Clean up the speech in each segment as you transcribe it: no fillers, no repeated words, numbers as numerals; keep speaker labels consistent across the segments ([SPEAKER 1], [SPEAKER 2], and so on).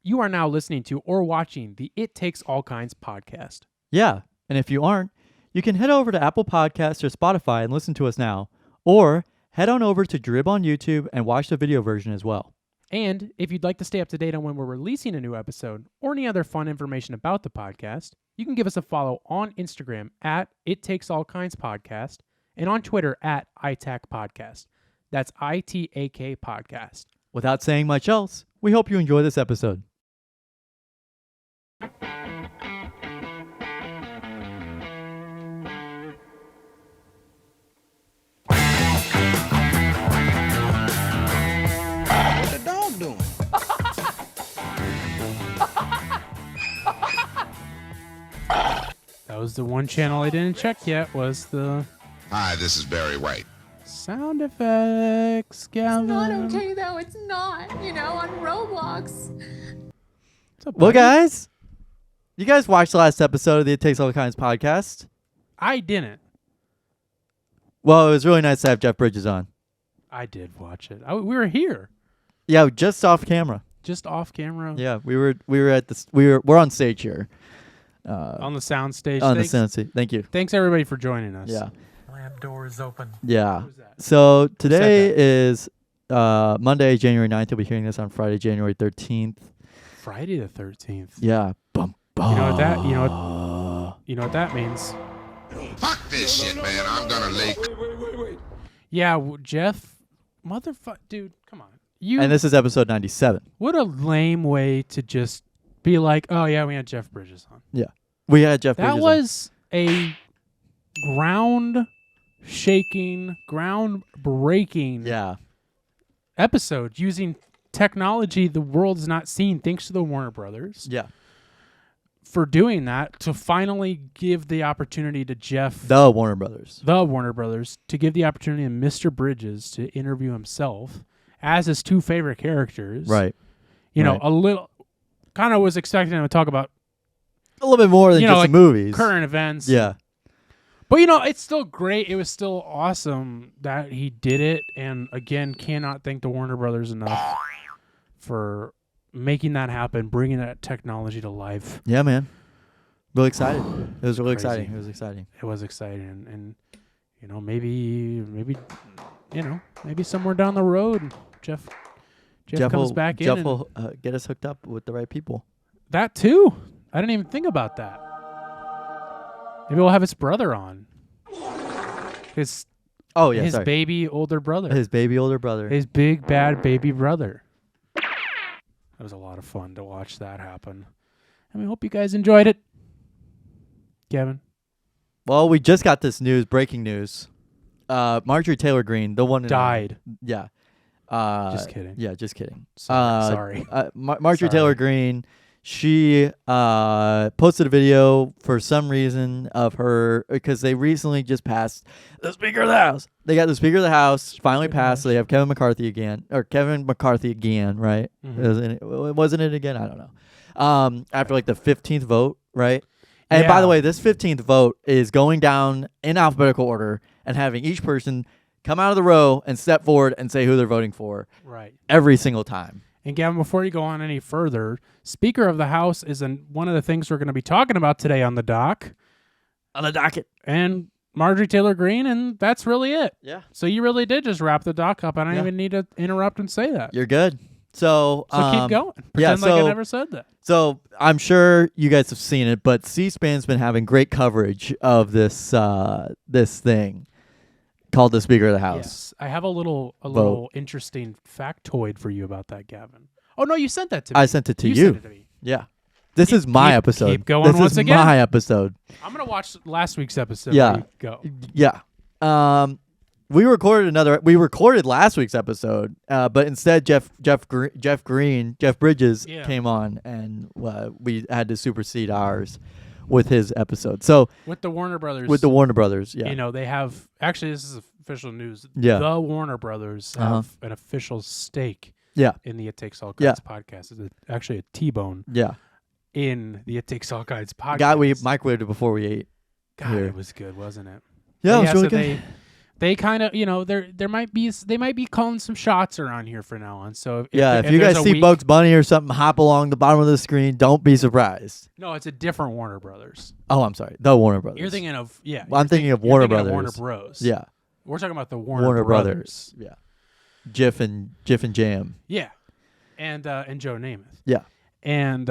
[SPEAKER 1] You are now listening to or watching the It Takes All Kinds podcast.
[SPEAKER 2] Yeah, and if you aren't, you can head over to Apple Podcasts or Spotify and listen to us now, or head on over to Drib on YouTube and watch the video version as well.
[SPEAKER 1] And if you'd like to stay up to date on when we're releasing a new episode or any other fun information about the podcast, you can give us a follow on Instagram at It Takes All Kinds Podcast and on Twitter at ITAC Podcast. That's ITAK Podcast.
[SPEAKER 2] Without saying much else, we hope you enjoy this episode.
[SPEAKER 1] That was the one channel I didn't check yet, was the
[SPEAKER 3] Hi, this is Barry White.
[SPEAKER 1] sound effects, Gavin.
[SPEAKER 4] It's not okay though. It's not. On Roblox.
[SPEAKER 1] What's up,
[SPEAKER 2] Well,
[SPEAKER 1] buddy?
[SPEAKER 2] guys, you guys watched the last episode of the It Takes All Kinds podcast.
[SPEAKER 1] I didn't.
[SPEAKER 2] Well, it was really nice to have Jeff Bridges on.
[SPEAKER 1] I did watch it. We were here,
[SPEAKER 2] Yeah, just off camera.
[SPEAKER 1] just off camera,
[SPEAKER 2] Yeah, we're at this. We're on stage here.
[SPEAKER 1] on the sound stage.
[SPEAKER 2] On the
[SPEAKER 1] Thanks-
[SPEAKER 2] sound stage. Thank you.
[SPEAKER 1] Thanks everybody for joining us.
[SPEAKER 2] Yeah.
[SPEAKER 5] Land door is open.
[SPEAKER 2] Yeah.
[SPEAKER 1] Who's that?
[SPEAKER 2] So today
[SPEAKER 1] that?
[SPEAKER 2] is Monday, January 9th. You'll be hearing this on Friday, January 13th.
[SPEAKER 1] Friday the 13th.
[SPEAKER 2] Yeah. Bum, bum.
[SPEAKER 1] You know what that? You know what that means?
[SPEAKER 3] Fuck this shit, man. I'm gonna lay.
[SPEAKER 1] Yeah, Jeff, dude, come on. You.
[SPEAKER 2] And this is episode 97.
[SPEAKER 1] What a lame way to just be like, oh yeah, we had Jeff Bridges on.
[SPEAKER 2] Yeah. We had Jeff
[SPEAKER 1] That
[SPEAKER 2] Bridges
[SPEAKER 1] was a groundbreaking
[SPEAKER 2] on. Yeah.
[SPEAKER 1] episode using technology the world's not seen, thanks to the Warner Brothers,
[SPEAKER 2] Yeah.
[SPEAKER 1] for doing that, to finally give the opportunity to Jeff,
[SPEAKER 2] The Warner Brothers.
[SPEAKER 1] the Warner Brothers, to give the opportunity to Mr. Bridges to interview himself as his two favorite characters.
[SPEAKER 2] Right.
[SPEAKER 1] You know,
[SPEAKER 2] Right.
[SPEAKER 1] a little, kind of was expecting him to talk about
[SPEAKER 2] A little bit more than just
[SPEAKER 1] like
[SPEAKER 2] movies.
[SPEAKER 1] current events.
[SPEAKER 2] Yeah.
[SPEAKER 1] But, it's still great. It was still awesome that he did it. And, again, cannot thank the Warner Brothers enough for making that happen, bringing that technology to life.
[SPEAKER 2] Yeah, man. Really excited. It was really
[SPEAKER 1] Crazy.
[SPEAKER 2] exciting. It was exciting.
[SPEAKER 1] It was exciting. And maybe somewhere down the road, Jeff comes
[SPEAKER 2] will,
[SPEAKER 1] back in.
[SPEAKER 2] Jeff
[SPEAKER 1] and
[SPEAKER 2] will get us hooked up with the right people.
[SPEAKER 1] that, too. I didn't even think about that. Maybe we'll have his brother on. His
[SPEAKER 2] Sorry.
[SPEAKER 1] baby older brother.
[SPEAKER 2] His baby older brother.
[SPEAKER 1] His big bad baby brother. That was a lot of fun to watch that happen. And we hope you guys enjoyed it. Kevin.
[SPEAKER 2] Well, we just got this news, breaking news. Marjorie Taylor Greene, the one
[SPEAKER 1] Died.
[SPEAKER 2] Yeah.
[SPEAKER 1] Just kidding.
[SPEAKER 2] Yeah, just kidding.
[SPEAKER 1] Sorry.
[SPEAKER 2] Marjorie
[SPEAKER 1] Sorry.
[SPEAKER 2] Taylor Greene, she posted a video for some reason of her, because they recently just passed the Speaker of the House. They got the Speaker of the House finally passed. So they have Kevin McCarthy again, right?
[SPEAKER 1] Mhm.
[SPEAKER 2] Wasn't it again? I don't know. After like the 15th vote, right? And by
[SPEAKER 1] Yeah.
[SPEAKER 2] the way, this 15th vote is going down in alphabetical order and having each person come out of the row and step forward and say who they're voting for
[SPEAKER 1] Right.
[SPEAKER 2] every single time.
[SPEAKER 1] And Gavin, before you go on any further, Speaker of the House is one of the things we're going to be talking about today on the dock.
[SPEAKER 2] On the docket.
[SPEAKER 1] And Marjorie Taylor Greene, and that's really it.
[SPEAKER 2] Yeah.
[SPEAKER 1] So you really did just wrap the dock up. I don't
[SPEAKER 2] Yeah.
[SPEAKER 1] even need to interrupt and say that.
[SPEAKER 2] You're good. So
[SPEAKER 1] Keep going. Pretend
[SPEAKER 2] yeah,
[SPEAKER 1] like I never said that.
[SPEAKER 2] So I'm sure you guys have seen it, but C-SPAN's been having great coverage of this thing called the Speaker of the House.
[SPEAKER 1] Yes. I have a little interesting factoid for you about that, Gavin. Oh, no, you sent that to me.
[SPEAKER 2] I sent it to you.
[SPEAKER 1] Sent it to me.
[SPEAKER 2] Yeah. This is my episode.
[SPEAKER 1] keep going
[SPEAKER 2] this
[SPEAKER 1] once
[SPEAKER 2] is
[SPEAKER 1] again.
[SPEAKER 2] my episode.
[SPEAKER 1] I'm going to watch last week's episode.
[SPEAKER 2] Yeah.
[SPEAKER 1] Where you go.
[SPEAKER 2] Yeah. We recorded last week's episode, but instead Jeff Bridges
[SPEAKER 1] Yeah.
[SPEAKER 2] came on, and we had to supersede ours with his episode. So
[SPEAKER 1] With the Warner Brothers.
[SPEAKER 2] with the Warner Brothers, yeah.
[SPEAKER 1] They have, actually, this is official news.
[SPEAKER 2] Yeah.
[SPEAKER 1] The Warner Brothers have an official stake
[SPEAKER 2] Yeah.
[SPEAKER 1] in the It Takes All
[SPEAKER 2] Yeah.
[SPEAKER 1] Kinds podcast. It's actually a T-bone
[SPEAKER 2] Yeah.
[SPEAKER 1] in the It Takes All Kinds podcast.
[SPEAKER 2] We microwaved it before we ate.
[SPEAKER 1] God,
[SPEAKER 2] here.
[SPEAKER 1] it was good, wasn't it?
[SPEAKER 2] Yeah, it was
[SPEAKER 1] so
[SPEAKER 2] really good.
[SPEAKER 1] they kind of, they might be calling some shots around here from now on. So
[SPEAKER 2] if you guys see Bugs Bunny or something hop along the bottom of the screen, don't be surprised.
[SPEAKER 1] No, it's a different Warner Brothers.
[SPEAKER 2] Oh, I'm sorry, the Warner Brothers.
[SPEAKER 1] You're thinking of
[SPEAKER 2] Well, I'm thinking of Warner Brothers.
[SPEAKER 1] Warner Bros.
[SPEAKER 2] Yeah,
[SPEAKER 1] we're talking about the Warner
[SPEAKER 2] Brothers. Yeah, Jif and Jam.
[SPEAKER 1] Yeah, and Joe Namath.
[SPEAKER 2] Yeah,
[SPEAKER 1] and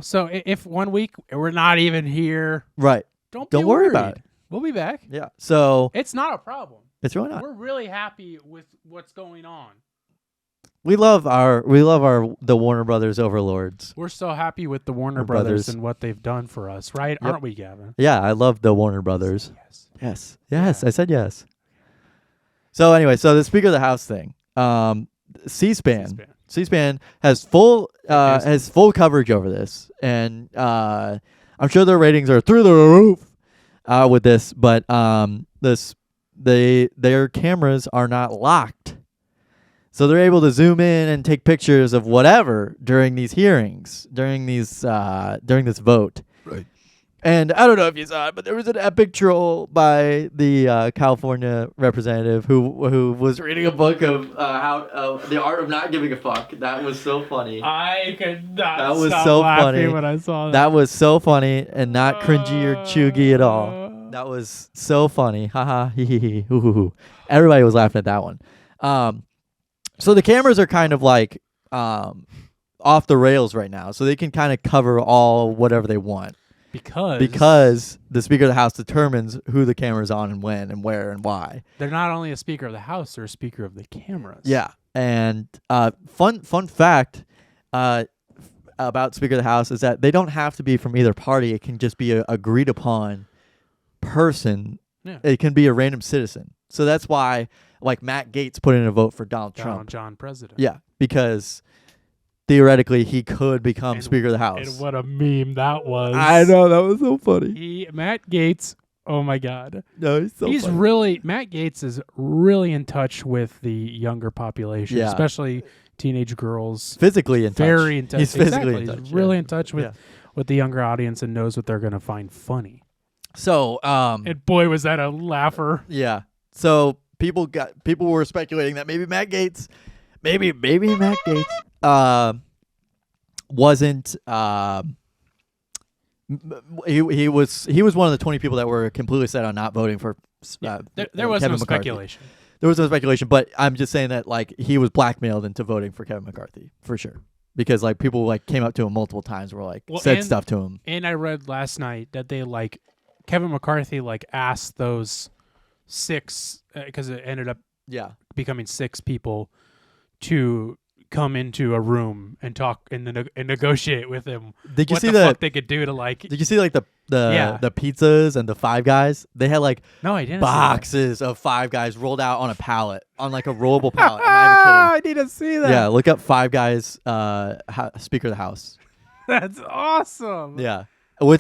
[SPEAKER 1] so if 1 week we're not even here,
[SPEAKER 2] right?
[SPEAKER 1] Don't
[SPEAKER 2] worry
[SPEAKER 1] worried.
[SPEAKER 2] about it.
[SPEAKER 1] We'll be back.
[SPEAKER 2] Yeah, so
[SPEAKER 1] it's not a problem.
[SPEAKER 2] It's really not.
[SPEAKER 1] We're really happy with what's going on.
[SPEAKER 2] We love the Warner Brothers overlords.
[SPEAKER 1] We're so happy with the Warner Brothers and what they've done for us, right? Yep. Aren't we, Gavin?
[SPEAKER 2] Yeah, I love the Warner Brothers.
[SPEAKER 1] Yes.
[SPEAKER 2] Yeah. I said yes. So anyway, so the Speaker of the House thing. C-SPAN has full coverage over this, and I'm sure their ratings are through the roof with this, but their cameras are not locked. So they're able to zoom in and take pictures of whatever during these hearings, during this vote.
[SPEAKER 3] Right.
[SPEAKER 2] And I don't know if you saw it, but there was an epic troll by the California representative who was reading a book of how the art of not giving a fuck. That was so funny.
[SPEAKER 1] I could not.
[SPEAKER 2] That was
[SPEAKER 1] stop
[SPEAKER 2] so
[SPEAKER 1] laughing
[SPEAKER 2] funny
[SPEAKER 1] when I saw that.
[SPEAKER 2] That was so funny and not cringy or chuggy at all. That was so funny. Haha. Hee hee hee. Hoo hoo hoo. Everybody was laughing at that one. So the cameras are kind of like off the rails right now, so they can kind of cover all whatever they want. Because the Speaker of the House determines who the camera's on and when and where and why.
[SPEAKER 1] They're not only a Speaker of the House, they're a Speaker of the cameras.
[SPEAKER 2] Yeah. And fun fact about Speaker of the House is that they don't have to be from either party. It can just be a agreed upon person.
[SPEAKER 1] Yeah.
[SPEAKER 2] It can be a random citizen. So that's why, like, Matt Gaetz put in a vote for Donald Trump.
[SPEAKER 1] John President.
[SPEAKER 2] Yeah, because theoretically he could become Speaker of the House.
[SPEAKER 1] And what a meme that was.
[SPEAKER 2] I know, that was so funny.
[SPEAKER 1] Matt Gaetz, oh my God.
[SPEAKER 2] No, he's funny.
[SPEAKER 1] Matt Gaetz is really in touch with the younger population, especially teenage girls.
[SPEAKER 2] Physically in touch.
[SPEAKER 1] Very in touch.
[SPEAKER 2] He's physically in touch.
[SPEAKER 1] He's really in touch with the younger audience and knows what they're going to find funny.
[SPEAKER 2] So,
[SPEAKER 1] and boy, was that a laugher.
[SPEAKER 2] Yeah. So people were speculating that maybe Matt Gaetz, wasn't he was one of the 20 people that were completely set on not voting for
[SPEAKER 1] there was
[SPEAKER 2] Kevin
[SPEAKER 1] no
[SPEAKER 2] McCarthy.
[SPEAKER 1] speculation.
[SPEAKER 2] There was no speculation, but I'm just saying that, like, he was blackmailed into voting for Kevin McCarthy for sure, because, like, people, like, came up to him multiple times, were like, said stuff to him.
[SPEAKER 1] And I read last night that they, like, Kevin McCarthy, like, asked those 6 because it ended up becoming 6 people to come into a room and talk and negotiate with him.
[SPEAKER 2] Did you
[SPEAKER 1] what
[SPEAKER 2] see
[SPEAKER 1] the fuck they could do to, like?
[SPEAKER 2] Did you see, like, the pizzas and the Five Guys? They had, like,
[SPEAKER 1] no, I didn't
[SPEAKER 2] boxes of Five Guys rolled out on a pallet, on, like, a rollable pallet. I'm not even kidding.
[SPEAKER 1] I need to see that.
[SPEAKER 2] Yeah, look up Five Guys Speaker of the House.
[SPEAKER 1] That's awesome.
[SPEAKER 2] Yeah.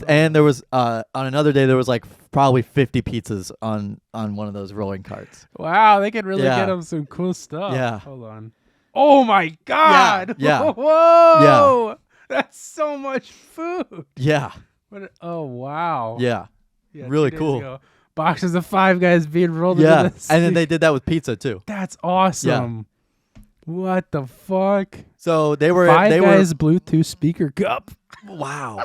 [SPEAKER 2] And there was on another day there was like probably 50 pizzas on one of those rolling carts.
[SPEAKER 1] Wow, they could really get them some cool stuff.
[SPEAKER 2] Yeah.
[SPEAKER 1] Hold on. Oh my God.
[SPEAKER 2] Yeah.
[SPEAKER 1] Whoa. Yeah. That's so much food.
[SPEAKER 2] Yeah.
[SPEAKER 1] Oh wow.
[SPEAKER 2] Yeah. Really cool.
[SPEAKER 1] Boxes of Five Guys being rolled into this.
[SPEAKER 2] And then they did that with pizza too.
[SPEAKER 1] That's awesome. Yeah. What the fuck?
[SPEAKER 2] So they were
[SPEAKER 1] Five Guys Bluetooth speaker cup.
[SPEAKER 2] Wow.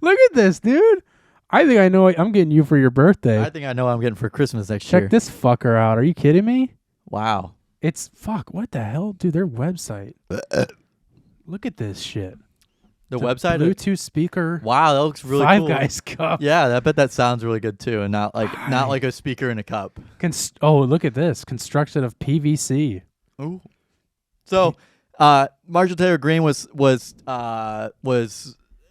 [SPEAKER 1] Look at this, dude. I think I know what I'm getting you for your birthday.
[SPEAKER 2] I think I know what I'm getting for Christmas next year.
[SPEAKER 1] Check this fucker out. Are you kidding me?
[SPEAKER 2] Wow.
[SPEAKER 1] It's what the hell? Dude, their website. Look at this shit.
[SPEAKER 2] The website?
[SPEAKER 1] Bluetooth speaker.
[SPEAKER 2] Wow, that looks really
[SPEAKER 1] cool.
[SPEAKER 2] Five
[SPEAKER 1] Guys cup.
[SPEAKER 2] Yeah, I bet that sounds really good too, and not like a speaker in a cup.
[SPEAKER 1] Look at this. Construction of PVC.
[SPEAKER 2] Ooh. So, Marjorie Taylor Greene was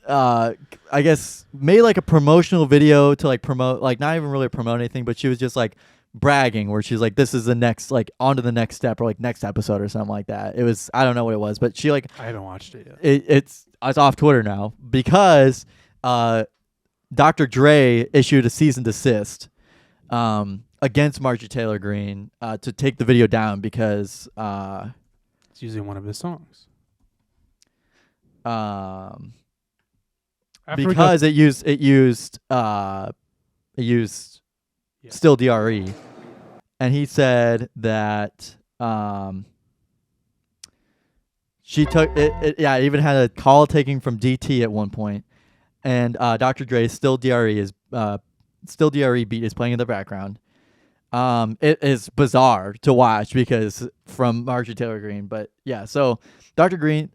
[SPEAKER 2] I guess made like a promotional video to like promote, like not even really promote anything, but she was just like bragging where she's like, this is the next, like on to the next step or like next episode or something like that. It was, I don't know what it was, but she like,
[SPEAKER 1] I haven't watched it yet.
[SPEAKER 2] It's off Twitter now because Dr. Dre issued a cease and desist against Marjorie Taylor Greene to take the video down because
[SPEAKER 1] it's using one of his songs.
[SPEAKER 2] Because it used still DRE, and he said that she took it. Yeah, it even had a call taking from DT at one point, and Dr. Dre's still DRE beat is playing in the background. It is bizarre to watch because from Marjorie Taylor Greene, but yeah. So Dr. Dre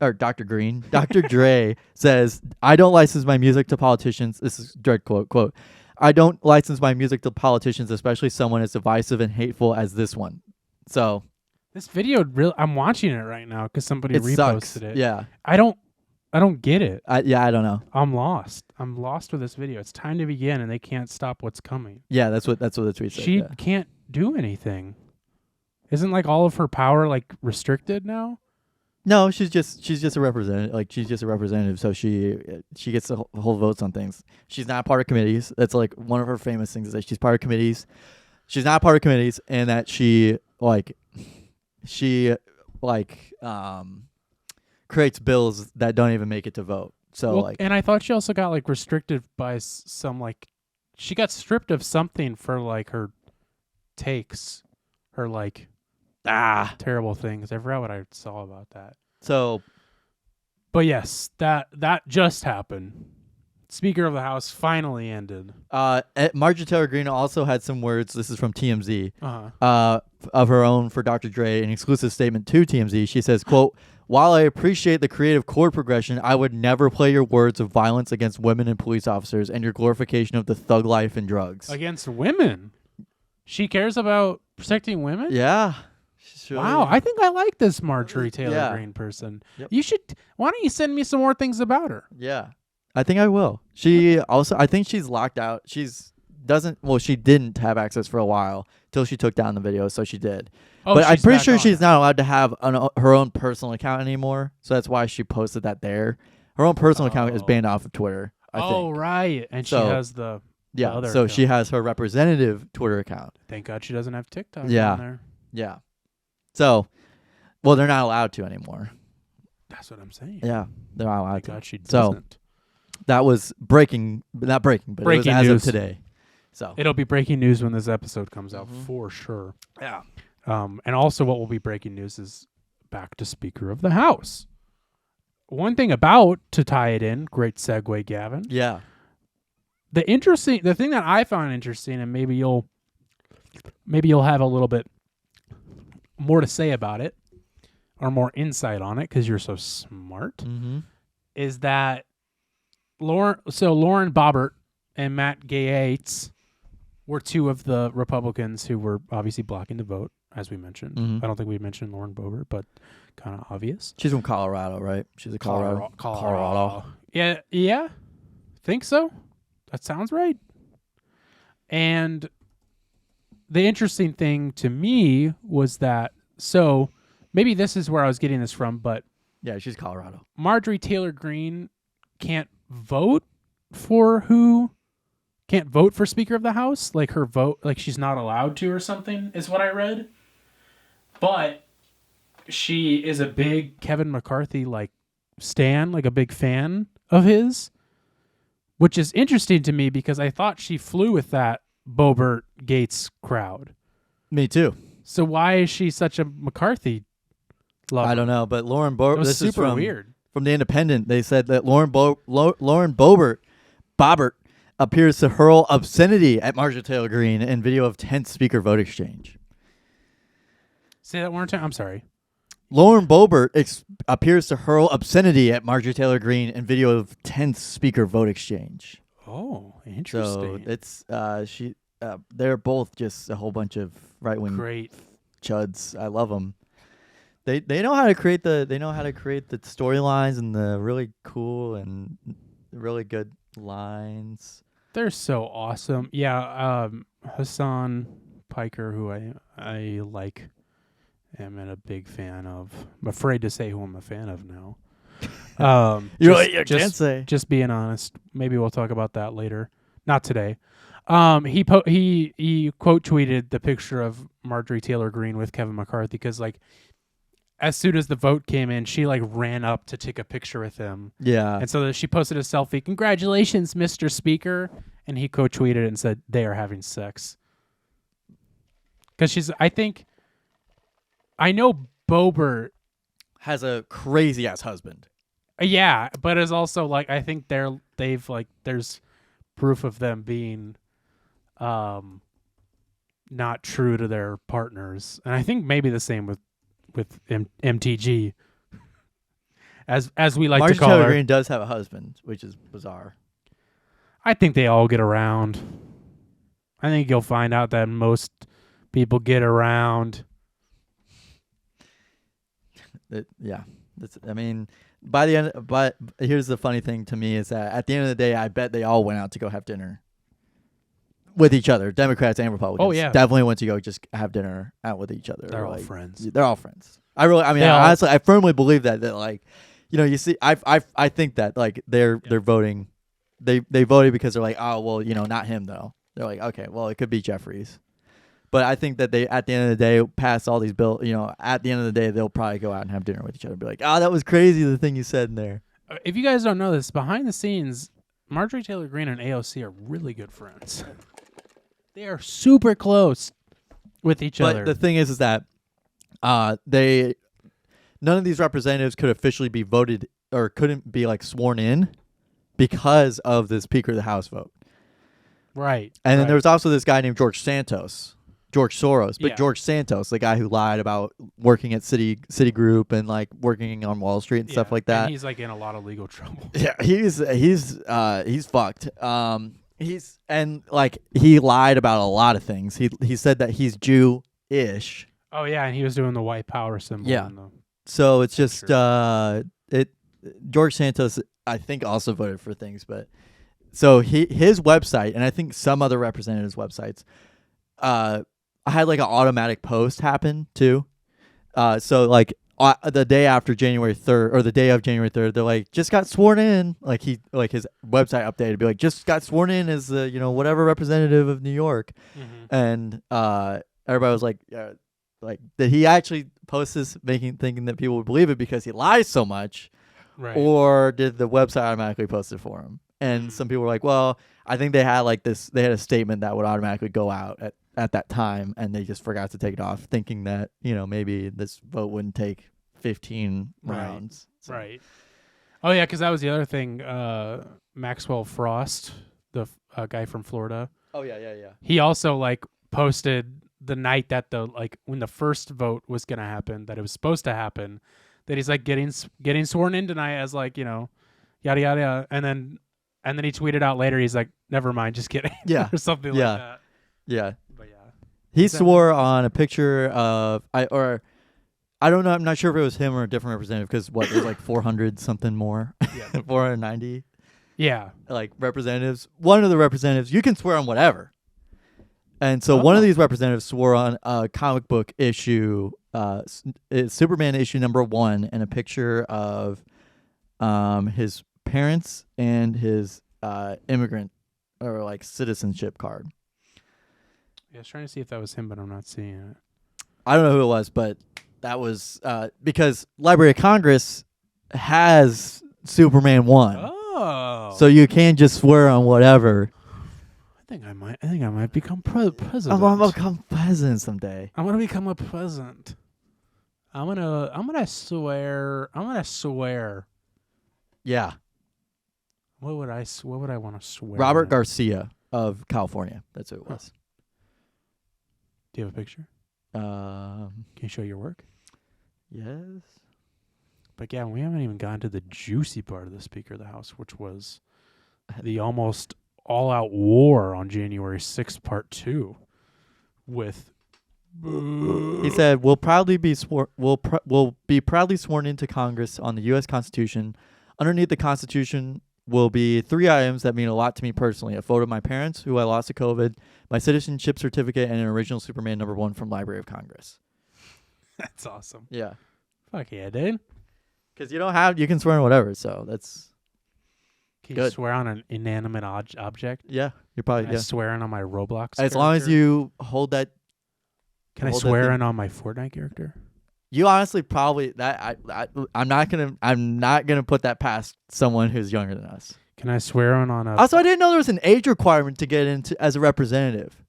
[SPEAKER 2] says, "I don't license my music to politicians." This is direct quote. "I don't license my music to politicians, especially someone as divisive and hateful as this one." So
[SPEAKER 1] this video I'm watching it right now because somebody
[SPEAKER 2] it
[SPEAKER 1] reposted
[SPEAKER 2] sucks.
[SPEAKER 1] it.
[SPEAKER 2] Yeah.
[SPEAKER 1] I don't get it.
[SPEAKER 2] I don't know.
[SPEAKER 1] I'm lost with this video. It's time to begin, and they can't stop what's coming.
[SPEAKER 2] Yeah, that's what the tweet said.
[SPEAKER 1] She
[SPEAKER 2] yeah.
[SPEAKER 1] can't do anything. Isn't like all of her power like restricted now?
[SPEAKER 2] No, she's just a representative. Like she's just a representative, so she gets to hold votes on things. She's not part of committees. That's like one of her famous things is that she's part of committees. She's not part of committees, and that she creates bills that don't even make it to vote. So
[SPEAKER 1] and I thought she also got like restricted by some like she got stripped of something for like her takes, her like terrible things. I forgot what I saw about that.
[SPEAKER 2] So,
[SPEAKER 1] but yes, that just happened. Speaker of the House finally ended.
[SPEAKER 2] Marjorie Taylor Greene also had some words. This is from TMZ.
[SPEAKER 1] Uh-huh.
[SPEAKER 2] Of her own for Dr. Dre, an exclusive statement to TMZ. She says, quote, "While I appreciate the creative chord progression, I would never play your words of violence against women and police officers and your glorification of the thug life and drugs."
[SPEAKER 1] Against women? She cares about protecting women?
[SPEAKER 2] Yeah.
[SPEAKER 1] Wow, I think I like this Marjorie Taylor Greene person.
[SPEAKER 2] Yep.
[SPEAKER 1] Why don't you send me some more things about her?
[SPEAKER 2] Yeah. I think I will. She also, I think she's locked out. She didn't have access for a while till she took down the video, so she did.
[SPEAKER 1] Oh,
[SPEAKER 2] but I'm pretty
[SPEAKER 1] back
[SPEAKER 2] sure
[SPEAKER 1] on
[SPEAKER 2] she's
[SPEAKER 1] it.
[SPEAKER 2] not allowed to have her own personal account anymore, so that's why she posted that there. Her own personal account is banned off of Twitter, I think.
[SPEAKER 1] Right. And
[SPEAKER 2] So,
[SPEAKER 1] she has the other
[SPEAKER 2] so
[SPEAKER 1] account.
[SPEAKER 2] she has her representative Twitter account.
[SPEAKER 1] Thank God she doesn't have TikTok on there.
[SPEAKER 2] Yeah. So, well, they're not allowed to anymore.
[SPEAKER 1] That's what I'm saying.
[SPEAKER 2] Yeah, they're not allowed
[SPEAKER 1] Thank
[SPEAKER 2] to.
[SPEAKER 1] God she
[SPEAKER 2] So,
[SPEAKER 1] doesn't.
[SPEAKER 2] that was not breaking, but it was
[SPEAKER 1] Breaking
[SPEAKER 2] as
[SPEAKER 1] news.
[SPEAKER 2] of today. So
[SPEAKER 1] It'll be breaking news when this episode comes out for sure.
[SPEAKER 2] yeah.
[SPEAKER 1] And also what will be breaking news is back to Speaker of the House. One thing to tie it in, great segue, Gavin.
[SPEAKER 2] Yeah.
[SPEAKER 1] The thing that I found interesting, and maybe you'll have a little bit more to say about it or more insight on it because you're so smart, is that Lauren Boebert and Matt Gaetz were two of the Republicans who were obviously blocking the vote, as we mentioned. I don't think we mentioned Lauren Boebert, but kind of obvious.
[SPEAKER 2] She's from Colorado, right? She's a Colorado.
[SPEAKER 1] Yeah. Think so. That sounds right. And the interesting thing to me was that, so maybe this is where I was getting this from, but
[SPEAKER 2] Yeah, she's Colorado.
[SPEAKER 1] Marjorie Taylor Greene can't vote for Speaker of the House. Like her vote, like she's not allowed to or something is what I read. But she is a big Kevin McCarthy stan, like a big fan of his, which is interesting to me because I thought she flew with that Boebert Gates crowd.
[SPEAKER 2] Me too.
[SPEAKER 1] So why is she such a McCarthy lover?
[SPEAKER 2] I don't know, but Lauren Boebert.
[SPEAKER 1] It was
[SPEAKER 2] This
[SPEAKER 1] super
[SPEAKER 2] is
[SPEAKER 1] weird.
[SPEAKER 2] From the Independent. They said that Lauren Boebert appears to hurl obscenity at Marjorie Taylor Greene in video of tense speaker vote exchange.
[SPEAKER 1] Say that one more time. I'm sorry.
[SPEAKER 2] Lauren Boebert appears to hurl obscenity at Marjorie Taylor Greene in video of tense speaker vote exchange.
[SPEAKER 1] Oh, interesting.
[SPEAKER 2] So it's they're both just a whole bunch of right wing
[SPEAKER 1] Great
[SPEAKER 2] chuds. I love them. They know how to create the storylines and the really cool and really good lines.
[SPEAKER 1] They're so awesome. Yeah, Hassan Piker, who I like, am a big fan of. I'm afraid to say who I'm a fan of now.
[SPEAKER 2] You can't say.
[SPEAKER 1] Just being honest. Maybe we'll talk about that later. Not today. He quote tweeted the picture of Marjorie Taylor Greene with Kevin McCarthy because as soon as the vote came in, she ran up to take a picture with him.
[SPEAKER 2] Yeah.
[SPEAKER 1] And so she posted a selfie. Congratulations, Mr. Speaker. And he quote tweeted it and said, "They are having sex." Because I know Boebert.
[SPEAKER 2] Has a crazy ass husband.
[SPEAKER 1] Yeah, but it's also like I think they've like there's proof of them being not true to their partners, and I think maybe the same with MTG, as we like
[SPEAKER 2] Marjorie
[SPEAKER 1] to call
[SPEAKER 2] Taylor
[SPEAKER 1] her.
[SPEAKER 2] Greene does have a husband, which is bizarre.
[SPEAKER 1] I think they all get around. I think you'll find out that most people get around.
[SPEAKER 2] I mean, by the end, but here's the funny thing to me is that at the end of the day, I bet they all went out to go have dinner with each other, Democrats and Republicans.
[SPEAKER 1] Oh, yeah.
[SPEAKER 2] Definitely went to go just have dinner out with each other.
[SPEAKER 1] They're all
[SPEAKER 2] like,
[SPEAKER 1] friends.
[SPEAKER 2] They're all friends. Honestly, I firmly believe that like, you see, I think that like they're voting, they voted because they're like, oh well, not him though. They're like, okay, well it could be Jeffries. But I think that they, at the end of the day, pass all these bills. At the end of the day, they'll probably go out and have dinner with each other and be like, "Oh, that was crazy, the thing you said in there."
[SPEAKER 1] If you guys don't know this, behind the scenes, Marjorie Taylor Greene and AOC are really good friends. They are super close with each other.
[SPEAKER 2] But the thing is that none of these representatives could officially be voted or couldn't be like sworn in because of the Speaker of the House vote.
[SPEAKER 1] Right.
[SPEAKER 2] And then there was also this guy named George Soros, but
[SPEAKER 1] Yeah.
[SPEAKER 2] George Santos, the guy who lied about working at Citigroup and like working on Wall Street and stuff like that.
[SPEAKER 1] And he's like in a lot of legal trouble.
[SPEAKER 2] Yeah, he's fucked. He lied about a lot of things. He said that he's Jew-ish.
[SPEAKER 1] Oh yeah, and he was doing the white power symbol.
[SPEAKER 2] Yeah.
[SPEAKER 1] in the-
[SPEAKER 2] So it's just George Santos I think also voted for things, but so his website and I think some other representatives' websites had like an automatic post happen too. So like the day after January 3rd or the day of January 3rd, they're like, just got sworn in. Like his website updated, be like, just got sworn in as the whatever representative of New York, and everybody was like, did he actually post this thinking that people would believe it because he lies so much,
[SPEAKER 1] Right.
[SPEAKER 2] or did the website automatically post it for him? And some people were like, well, I think they had a statement that would automatically go out at that time, and they just forgot to take it off, thinking that maybe this vote wouldn't take 15 rounds. So.
[SPEAKER 1] Right. Oh yeah, because that was the other thing. Maxwell Frost, the guy from Florida.
[SPEAKER 2] Oh yeah.
[SPEAKER 1] He also like posted the night that when the first vote was gonna happen, that it was supposed to happen, that he's like getting sworn in tonight as like yada yada, and then he tweeted out later, he's like, never mind, just kidding.
[SPEAKER 2] Yeah.
[SPEAKER 1] or something like that.
[SPEAKER 2] Yeah.
[SPEAKER 1] But yeah.
[SPEAKER 2] He swore on a picture of I don't know. I'm not sure if it was him or a different representative because there's like 400 something more, 490
[SPEAKER 1] Yeah.
[SPEAKER 2] like representatives. One of the representatives, you can swear on whatever, and so one of these representatives swore on a comic book issue, Superman issue #1, and a picture of his parents and his immigrant or like citizenship card.
[SPEAKER 1] Yeah, I was trying to see if that was him, but I'm not seeing it.
[SPEAKER 2] I don't know who it was, but that was because Library of Congress has Superman 1.
[SPEAKER 1] Oh.
[SPEAKER 2] So you can't just swear on whatever.
[SPEAKER 1] I think I might become president.
[SPEAKER 2] I'm gonna become president someday.
[SPEAKER 1] I'm gonna become a president. I'm gonna swear.
[SPEAKER 2] Yeah.
[SPEAKER 1] What would I want to swear?
[SPEAKER 2] Robert
[SPEAKER 1] at?
[SPEAKER 2] Garcia of California. That's who it was.
[SPEAKER 1] Do you have a picture? Can you show your work?
[SPEAKER 2] Yes.
[SPEAKER 1] But yeah, we haven't even gotten to the juicy part of the Speaker of the House, which was the almost all-out war on January 6th, Part 2, with.
[SPEAKER 2] He said, "We'll proudly be proudly sworn into Congress on the U.S. Constitution. Underneath the Constitution will be 3 items that mean a lot to me personally: a photo of my parents, who I lost to COVID, my citizenship certificate, and an original Superman #1 from Library of Congress."
[SPEAKER 1] That's awesome.
[SPEAKER 2] Yeah,
[SPEAKER 1] Fuck yeah, dude.
[SPEAKER 2] because you can swear on whatever. So that's
[SPEAKER 1] Can you
[SPEAKER 2] good.
[SPEAKER 1] swear on an inanimate object?
[SPEAKER 2] Yeah, you're probably
[SPEAKER 1] Can I swear on my Roblox?
[SPEAKER 2] as long as
[SPEAKER 1] character?
[SPEAKER 2] you hold that.
[SPEAKER 1] Can I
[SPEAKER 2] hold that
[SPEAKER 1] swear
[SPEAKER 2] thing-
[SPEAKER 1] in on my Fortnite character?
[SPEAKER 2] You honestly probably I'm not gonna put that past someone who's younger than us.
[SPEAKER 1] Can I swear on a?
[SPEAKER 2] Also, I didn't know there was an age requirement to get into as a representative.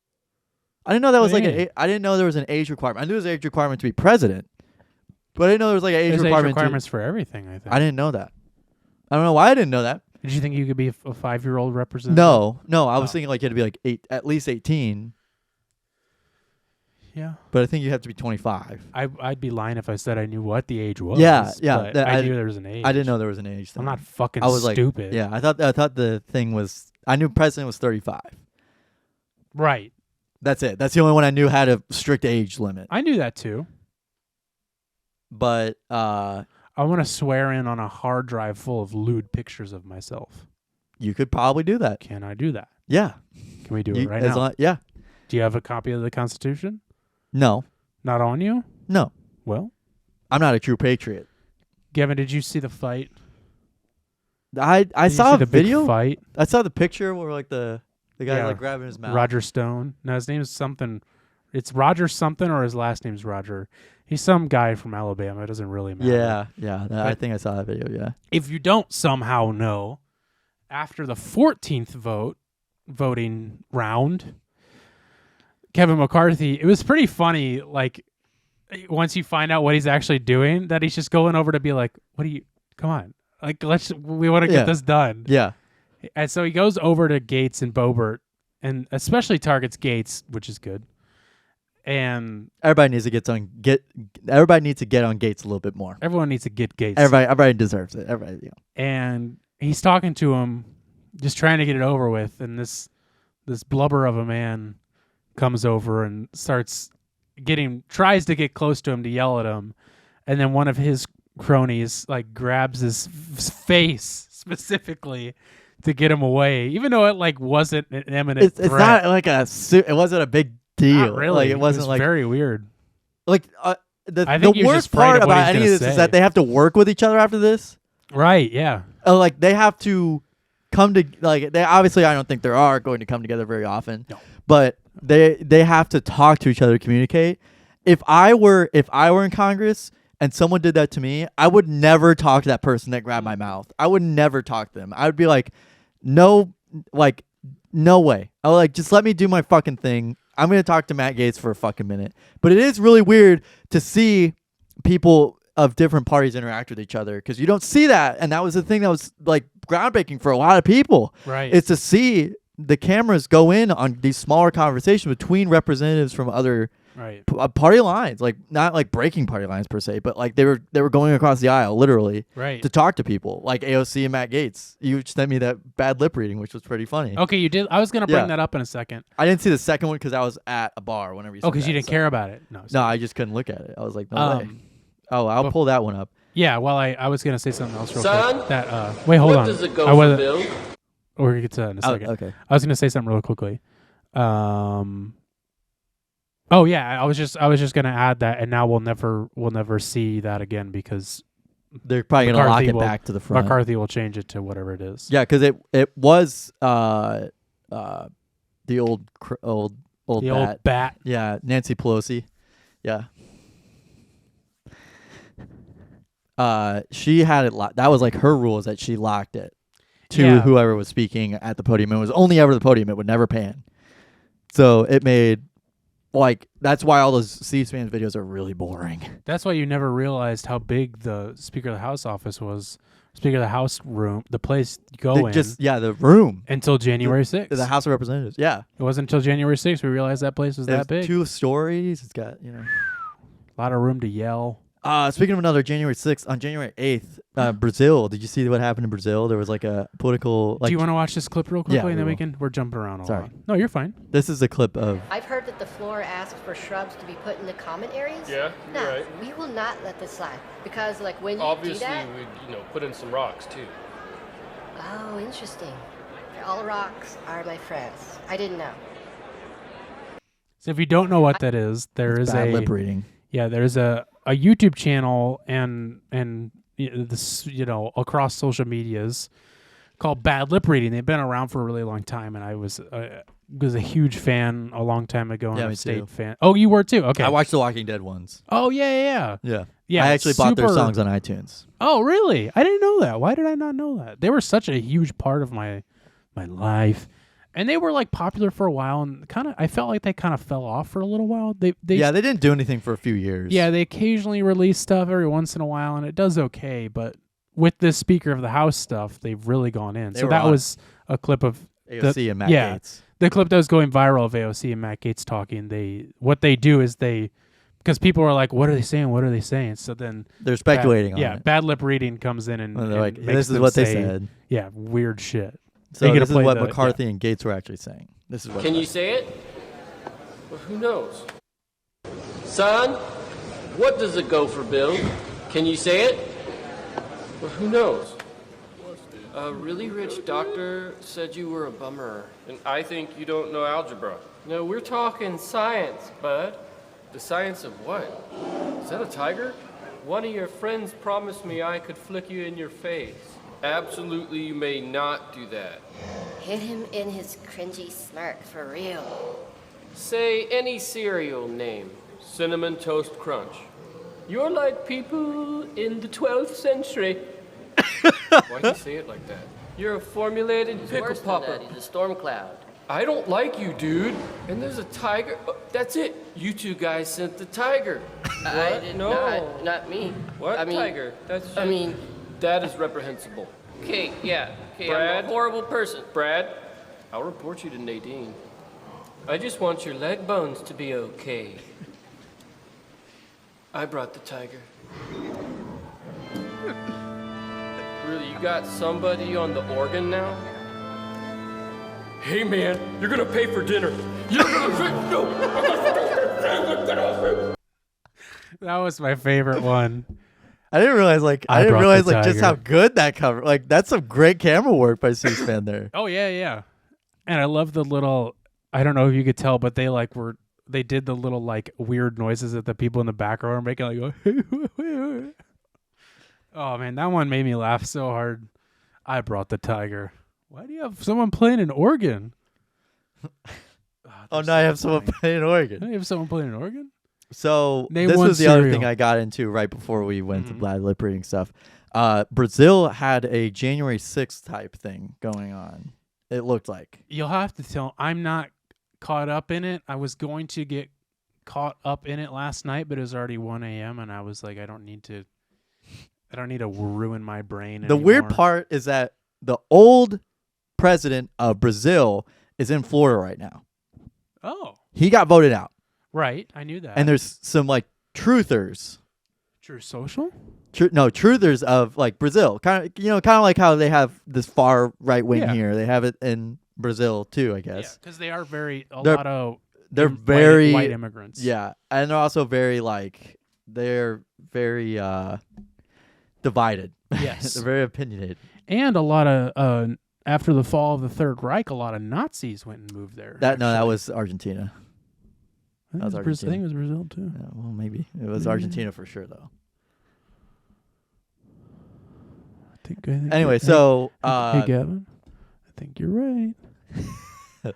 [SPEAKER 2] I didn't know that was
[SPEAKER 1] What
[SPEAKER 2] like
[SPEAKER 1] do you mean?
[SPEAKER 2] I didn't know there was an age requirement. I knew there was an age requirement to be president, but I didn't know there was like an age
[SPEAKER 1] There's age
[SPEAKER 2] requirement.
[SPEAKER 1] requirements for everything, I think.
[SPEAKER 2] I didn't know that. I don't know why I didn't know that.
[SPEAKER 1] Did you think you could be a 5-year-old representative?
[SPEAKER 2] No. I was
[SPEAKER 1] Oh.
[SPEAKER 2] thinking like you had to be like at least 18,
[SPEAKER 1] Yeah.
[SPEAKER 2] but I think you have to be 25.
[SPEAKER 1] I'd be lying if I said I knew what the age was.
[SPEAKER 2] Yeah.
[SPEAKER 1] but I knew there was an age.
[SPEAKER 2] I didn't know there was an age thing.
[SPEAKER 1] I'm not fucking
[SPEAKER 2] I was
[SPEAKER 1] stupid.
[SPEAKER 2] like, yeah. I thought the thing was. I knew president was 35.
[SPEAKER 1] Right.
[SPEAKER 2] That's it. That's the only one I knew had a strict age limit.
[SPEAKER 1] I knew that too.
[SPEAKER 2] But
[SPEAKER 1] I want to swear in on a hard drive full of lewd pictures of myself.
[SPEAKER 2] you could probably do that.
[SPEAKER 1] Can I do that?
[SPEAKER 2] Yeah.
[SPEAKER 1] Can we do it right now?
[SPEAKER 2] Yeah.
[SPEAKER 1] Do you have a copy of the Constitution?
[SPEAKER 2] No.
[SPEAKER 1] Not on you?
[SPEAKER 2] No.
[SPEAKER 1] Well,
[SPEAKER 2] I'm not a true patriot.
[SPEAKER 1] Gavin, did you see the fight?
[SPEAKER 2] I
[SPEAKER 1] Did you
[SPEAKER 2] saw
[SPEAKER 1] see
[SPEAKER 2] a
[SPEAKER 1] the big
[SPEAKER 2] video.
[SPEAKER 1] fight.
[SPEAKER 2] I saw the picture where like the guy
[SPEAKER 1] Yeah.
[SPEAKER 2] like grabbing his mouth.
[SPEAKER 1] Roger Stone. No, his name is something. It's Roger something, or his last name's Roger. He's some guy from Alabama. It doesn't really matter.
[SPEAKER 2] Yeah. I think I saw that video. Yeah.
[SPEAKER 1] If you don't somehow know, after the 14th voting round, Kevin McCarthy, it was pretty funny. Like, once you find out what he's actually doing, that he's just going over to be like, come on. Like, we want to get this done.
[SPEAKER 2] Yeah.
[SPEAKER 1] And so he goes over to Gates and Boebert, and especially targets Gates, which is good. And
[SPEAKER 2] Everybody needs to Everybody needs to get on Gates a little bit more.
[SPEAKER 1] everyone needs to get Gates.
[SPEAKER 2] Everybody deserves it. Everybody. Yeah.
[SPEAKER 1] And he's talking to him, just trying to get it over with. And this blubber of a man comes over and tries to get close to him to yell at him. And then one of his cronies like grabs his face specifically to get him away, even though it like wasn't an imminent
[SPEAKER 2] It's
[SPEAKER 1] threat.
[SPEAKER 2] not like it wasn't a big deal.
[SPEAKER 1] Not really.
[SPEAKER 2] Like it wasn't like
[SPEAKER 1] very weird.
[SPEAKER 2] like
[SPEAKER 1] I
[SPEAKER 2] the
[SPEAKER 1] think he was
[SPEAKER 2] worst
[SPEAKER 1] just afraid
[SPEAKER 2] part
[SPEAKER 1] of what
[SPEAKER 2] about
[SPEAKER 1] he's
[SPEAKER 2] any of
[SPEAKER 1] gonna
[SPEAKER 2] this
[SPEAKER 1] say.
[SPEAKER 2] is that they have to work with each other after this.
[SPEAKER 1] Right? Yeah.
[SPEAKER 2] Like they have to come to like they obviously I don't think they are going to come together very often.
[SPEAKER 1] No.
[SPEAKER 2] But they have to talk to each other, communicate. If I were in Congress and someone did that to me, I would never talk to that person that grabbed my mouth. I would never talk to them. I would be like, no way. I would like just let me do my fucking thing. I'm gonna talk to Matt Gaetz for a fucking minute. But it is really weird to see people of different parties interact with each other because you don't see that, and that was the thing that was like groundbreaking for a lot of people.
[SPEAKER 1] Right.
[SPEAKER 2] It's to see the cameras go in on these smaller conversations between representatives from other
[SPEAKER 1] Right.
[SPEAKER 2] party lines, like not like breaking party lines per se, but like they were going across the aisle literally
[SPEAKER 1] Right.
[SPEAKER 2] to talk to people like AOC and Matt Gaetz. You sent me that bad lip reading, which was pretty funny.
[SPEAKER 1] Okay, you did. I was gonna bring
[SPEAKER 2] Yeah.
[SPEAKER 1] that up in a second.
[SPEAKER 2] I didn't see the second one because I was at a bar whenever you.
[SPEAKER 1] Oh, because you didn't care about it. No.
[SPEAKER 2] No, I just couldn't look at it. I was like, no way.
[SPEAKER 1] Um,
[SPEAKER 2] Oh, I'll pull that one up.
[SPEAKER 1] Yeah. Well, I was gonna say something else real
[SPEAKER 5] Son,
[SPEAKER 1] quick. That wait, hold
[SPEAKER 5] what
[SPEAKER 1] on.
[SPEAKER 5] does it go
[SPEAKER 1] I
[SPEAKER 5] for,
[SPEAKER 1] wasn't.
[SPEAKER 5] Bill?
[SPEAKER 1] We're gonna get to that in a
[SPEAKER 2] Oh,
[SPEAKER 1] second.
[SPEAKER 2] okay.
[SPEAKER 1] I was gonna say something real quickly. Oh yeah, I was just gonna add that, and now we'll never see that again because
[SPEAKER 2] They're probably gonna lock
[SPEAKER 1] McCarthy
[SPEAKER 2] it
[SPEAKER 1] will-
[SPEAKER 2] back to the front.
[SPEAKER 1] McCarthy will change it to whatever it is.
[SPEAKER 2] Yeah, because it was the old
[SPEAKER 1] The
[SPEAKER 2] bat.
[SPEAKER 1] old bat.
[SPEAKER 2] Yeah, Nancy Pelosi. Yeah. She had it that was like her rule is that she locked it to
[SPEAKER 1] Yeah.
[SPEAKER 2] whoever was speaking at the podium. It was only ever the podium. It would never pan. So it made like that's why all those C-SPAN videos are really boring.
[SPEAKER 1] That's why you never realized how big the Speaker of the House office was. Speaker of the House room, the place you go in,
[SPEAKER 2] The room.
[SPEAKER 1] until January 6th.
[SPEAKER 2] The House of Representatives. Yeah.
[SPEAKER 1] It wasn't until January 6th we realized that place was
[SPEAKER 2] There's
[SPEAKER 1] that big.
[SPEAKER 2] 2 stories. It's got,
[SPEAKER 1] A lot of room to yell.
[SPEAKER 2] Speaking of another January 6th, on January 8th, Brazil, did you see what happened in Brazil? There was like a political...
[SPEAKER 1] Do you want to watch this clip real quickly
[SPEAKER 2] Yeah,
[SPEAKER 1] and then
[SPEAKER 2] we
[SPEAKER 1] we can... We're jumping around a
[SPEAKER 2] Sorry.
[SPEAKER 1] lot. No, you're fine.
[SPEAKER 2] This is a clip of...
[SPEAKER 6] I've heard that the floor asks for shrubs to be put in the common areas.
[SPEAKER 5] Yeah,
[SPEAKER 6] No,
[SPEAKER 5] you're right.
[SPEAKER 6] we will not let this slide because, like, when you
[SPEAKER 5] Obviously,
[SPEAKER 6] do that,
[SPEAKER 5] we put in some rocks too.
[SPEAKER 6] oh, interesting. All rocks are my friends. I didn't know.
[SPEAKER 1] So if you don't know what that is, there is
[SPEAKER 2] bad
[SPEAKER 1] a...
[SPEAKER 2] lip reading.
[SPEAKER 1] Yeah, there's a YouTube channel and this across social medias called Bad Lip Reading. They've been around for a really long time, and I was a huge fan a long time ago. And
[SPEAKER 2] Yeah,
[SPEAKER 1] I'm
[SPEAKER 2] me
[SPEAKER 1] a state
[SPEAKER 2] too.
[SPEAKER 1] fan. Oh, you were too. Okay.
[SPEAKER 2] I watched the Walking Dead ones.
[SPEAKER 1] Oh yeah. Yeah,
[SPEAKER 2] I actually bought their
[SPEAKER 1] super-
[SPEAKER 2] songs on iTunes.
[SPEAKER 1] Oh really? I didn't know that. Why did I not know that? They were such a huge part of my life. And they were like popular for a while, and I felt like they kind of fell off for a little while. They
[SPEAKER 2] didn't do anything for a few years.
[SPEAKER 1] Yeah, they occasionally release stuff every once in a while, and it does okay. But with this Speaker of the House stuff, they've really gone in. So that was a clip of
[SPEAKER 2] AOC and Matt Gaetz.
[SPEAKER 1] The clip that was going viral of AOC and Matt Gaetz talking. What they do is because people are like, what are they saying? What are they saying? So then
[SPEAKER 2] they're speculating on it.
[SPEAKER 1] Yeah, bad lip reading comes in and
[SPEAKER 2] they're like,
[SPEAKER 1] makes
[SPEAKER 2] this is
[SPEAKER 1] them
[SPEAKER 2] what
[SPEAKER 1] say,
[SPEAKER 2] they said.
[SPEAKER 1] Yeah, weird shit.
[SPEAKER 2] So this is what McCarthy and Gates were actually saying. This is what.
[SPEAKER 5] Can you say it? Well, who knows? Son, what does a gopher build? Can you say it? Well, who knows? A really rich doctor said you were a bummer. And I think you don't know algebra. No, we're talking science, bud. The science of what? Is that a tiger? One of your friends promised me I could flick you in your face. Absolutely, you may not do that.
[SPEAKER 6] Hit him in his cringy smirk, for real.
[SPEAKER 5] Say any cereal name. Cinnamon Toast Crunch. You're like people in the 12th century. Why'd you say it like that? You're a formulated pickle popper.
[SPEAKER 6] He's a storm cloud.
[SPEAKER 5] I don't like you, dude. And there's a tiger. Oh, that's it. You two guys sent the tiger.
[SPEAKER 6] I did not. Not me.
[SPEAKER 5] What tiger? That is reprehensible.
[SPEAKER 6] Okay, yeah. Okay,
[SPEAKER 5] Brad,
[SPEAKER 6] I'm a horrible person.
[SPEAKER 5] Brad, I'll report you to Nadine. I just want your leg bones to be okay. I brought the tiger. Really, you got somebody on the organ now? Hey man, you're gonna pay for dinner. You're gonna pay. No.
[SPEAKER 1] That was my favorite one.
[SPEAKER 2] I didn't realize just how good that cover. Like that's some great camera work by C-SPAN there.
[SPEAKER 1] Oh yeah. And I love the little. I don't know if you could tell, but they did the little like weird noises that the people in the background are making, like go. Oh man, that one made me laugh so hard. I brought the tiger. Why do you have someone playing an organ?
[SPEAKER 2] Oh no, I have someone playing an organ.
[SPEAKER 1] You have someone playing an organ?
[SPEAKER 2] So
[SPEAKER 1] Name
[SPEAKER 2] this
[SPEAKER 1] one
[SPEAKER 2] was the other
[SPEAKER 1] cereal.
[SPEAKER 2] thing I got into right before we went to bad lip reading stuff. Brazil had a January 6th type thing going on. It looked like.
[SPEAKER 1] You'll have to tell. I'm not caught up in it. I was going to get caught up in it last night, but it was already 1 a.m. and I was like, I don't need to ruin my brain
[SPEAKER 2] The
[SPEAKER 1] anymore.
[SPEAKER 2] weird part is that the old president of Brazil is in Florida right now.
[SPEAKER 1] Oh,
[SPEAKER 2] He got voted out.
[SPEAKER 1] right. I knew that.
[SPEAKER 2] And there's some like truthers.
[SPEAKER 1] True Social?
[SPEAKER 2] Truthers of like Brazil. Kind of like how they have this far right wing here. They have it in Brazil too, I guess.
[SPEAKER 1] Yeah, because they are
[SPEAKER 2] They're very
[SPEAKER 1] white immigrants.
[SPEAKER 2] Yeah, and they're also very they're very divided.
[SPEAKER 1] Yes.
[SPEAKER 2] They're very opinionated.
[SPEAKER 1] And a lot of after the fall of the Third Reich, a lot of Nazis went and moved there.
[SPEAKER 2] That was Argentina.
[SPEAKER 1] I think it was Brazil too.
[SPEAKER 2] Yeah, well, maybe it was Argentina for sure, though.
[SPEAKER 1] I think
[SPEAKER 2] Anyway, so
[SPEAKER 1] hey Gavin, I think you're right.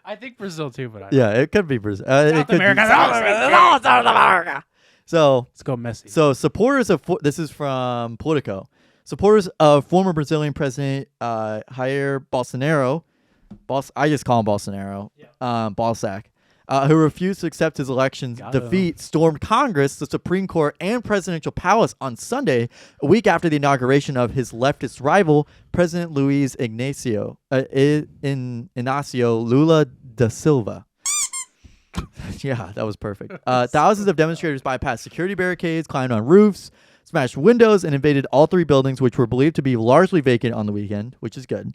[SPEAKER 1] I think Brazil too, but
[SPEAKER 2] yeah, it could be Brazil.
[SPEAKER 1] South America.
[SPEAKER 2] So
[SPEAKER 1] Let's go Messi.
[SPEAKER 2] So supporters of this is from Politico. Supporters of former Brazilian President Jair Bolsonaro, I just call him Bolsonaro, Balsac, who refused to accept his election's defeat, stormed Congress, the Supreme Court, and presidential palace on Sunday, a week after the inauguration of his leftist rival, President Luiz Ignacio Lula da Silva. Yeah, that was perfect. Thousands of demonstrators bypassed security barricades, climbed on roofs, smashed windows, and invaded all three buildings, which were believed to be largely vacant on the weekend, which is good.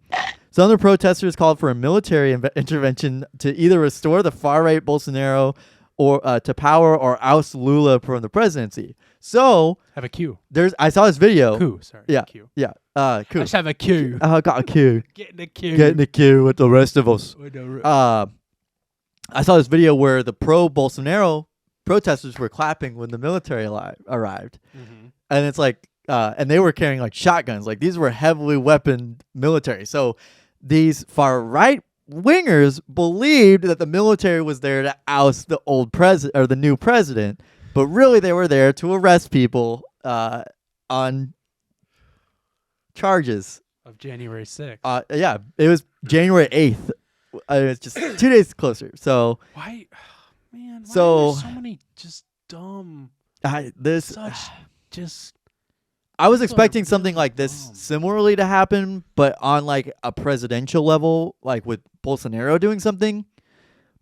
[SPEAKER 2] Some of the protesters called for a military intervention to either restore the far-right Bolsonaro or to power or oust Lula from the presidency. So
[SPEAKER 1] have a queue.
[SPEAKER 2] I saw this video.
[SPEAKER 1] Coup, sorry.
[SPEAKER 2] Yeah.
[SPEAKER 1] Queue.
[SPEAKER 2] Yeah. Coup.
[SPEAKER 1] Let's have a queue.
[SPEAKER 2] I got a queue.
[SPEAKER 1] Get in the queue.
[SPEAKER 2] Get in the queue with the rest of us. I saw this video where the pro-Bolsonaro protesters were clapping when the military arrived. Mm-hmm. And it's like, and they were carrying like shotguns. Like these were heavily weaponed military. So these far right wingers believed that the military was there to oust the old president or the new president, but really they were there to arrest people on charges
[SPEAKER 1] of January 6th.
[SPEAKER 2] Yeah, it was January 8th. it's just 2 days closer. So
[SPEAKER 1] Why, man? Why
[SPEAKER 2] So-
[SPEAKER 1] are there so many just dumb,
[SPEAKER 2] I was expecting something
[SPEAKER 1] really
[SPEAKER 2] like this
[SPEAKER 1] dumb.
[SPEAKER 2] similarly to happen, but on like a presidential level, like with Bolsonaro doing something.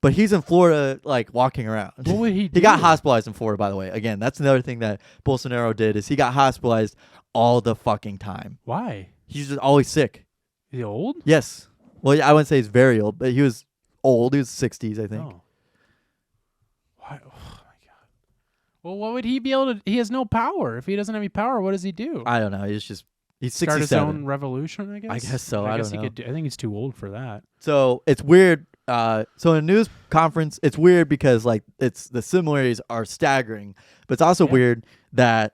[SPEAKER 2] But he's in Florida, like walking around.
[SPEAKER 1] What would he do?
[SPEAKER 2] He got hospitalized in Florida, by the way. Again, that's another thing that Bolsonaro did is he got hospitalized all the fucking time.
[SPEAKER 1] Why?
[SPEAKER 2] He's just always sick.
[SPEAKER 1] Is he old?
[SPEAKER 2] Yes. Well, I wouldn't say he's very old, but he was old. He was 60s, I think.
[SPEAKER 1] Oh. Why? Oh my god. Well, what would he be able to? He has no power. If he doesn't have any power, what does he do?
[SPEAKER 2] I don't know. He's 67.
[SPEAKER 1] Start his own revolution, I guess.
[SPEAKER 2] I guess so. I
[SPEAKER 1] guess
[SPEAKER 2] don't
[SPEAKER 1] he
[SPEAKER 2] know.
[SPEAKER 1] could. I think he's too old for that.
[SPEAKER 2] So it's weird. So in a news conference, it's weird because like it's the similarities are staggering, but it's also weird that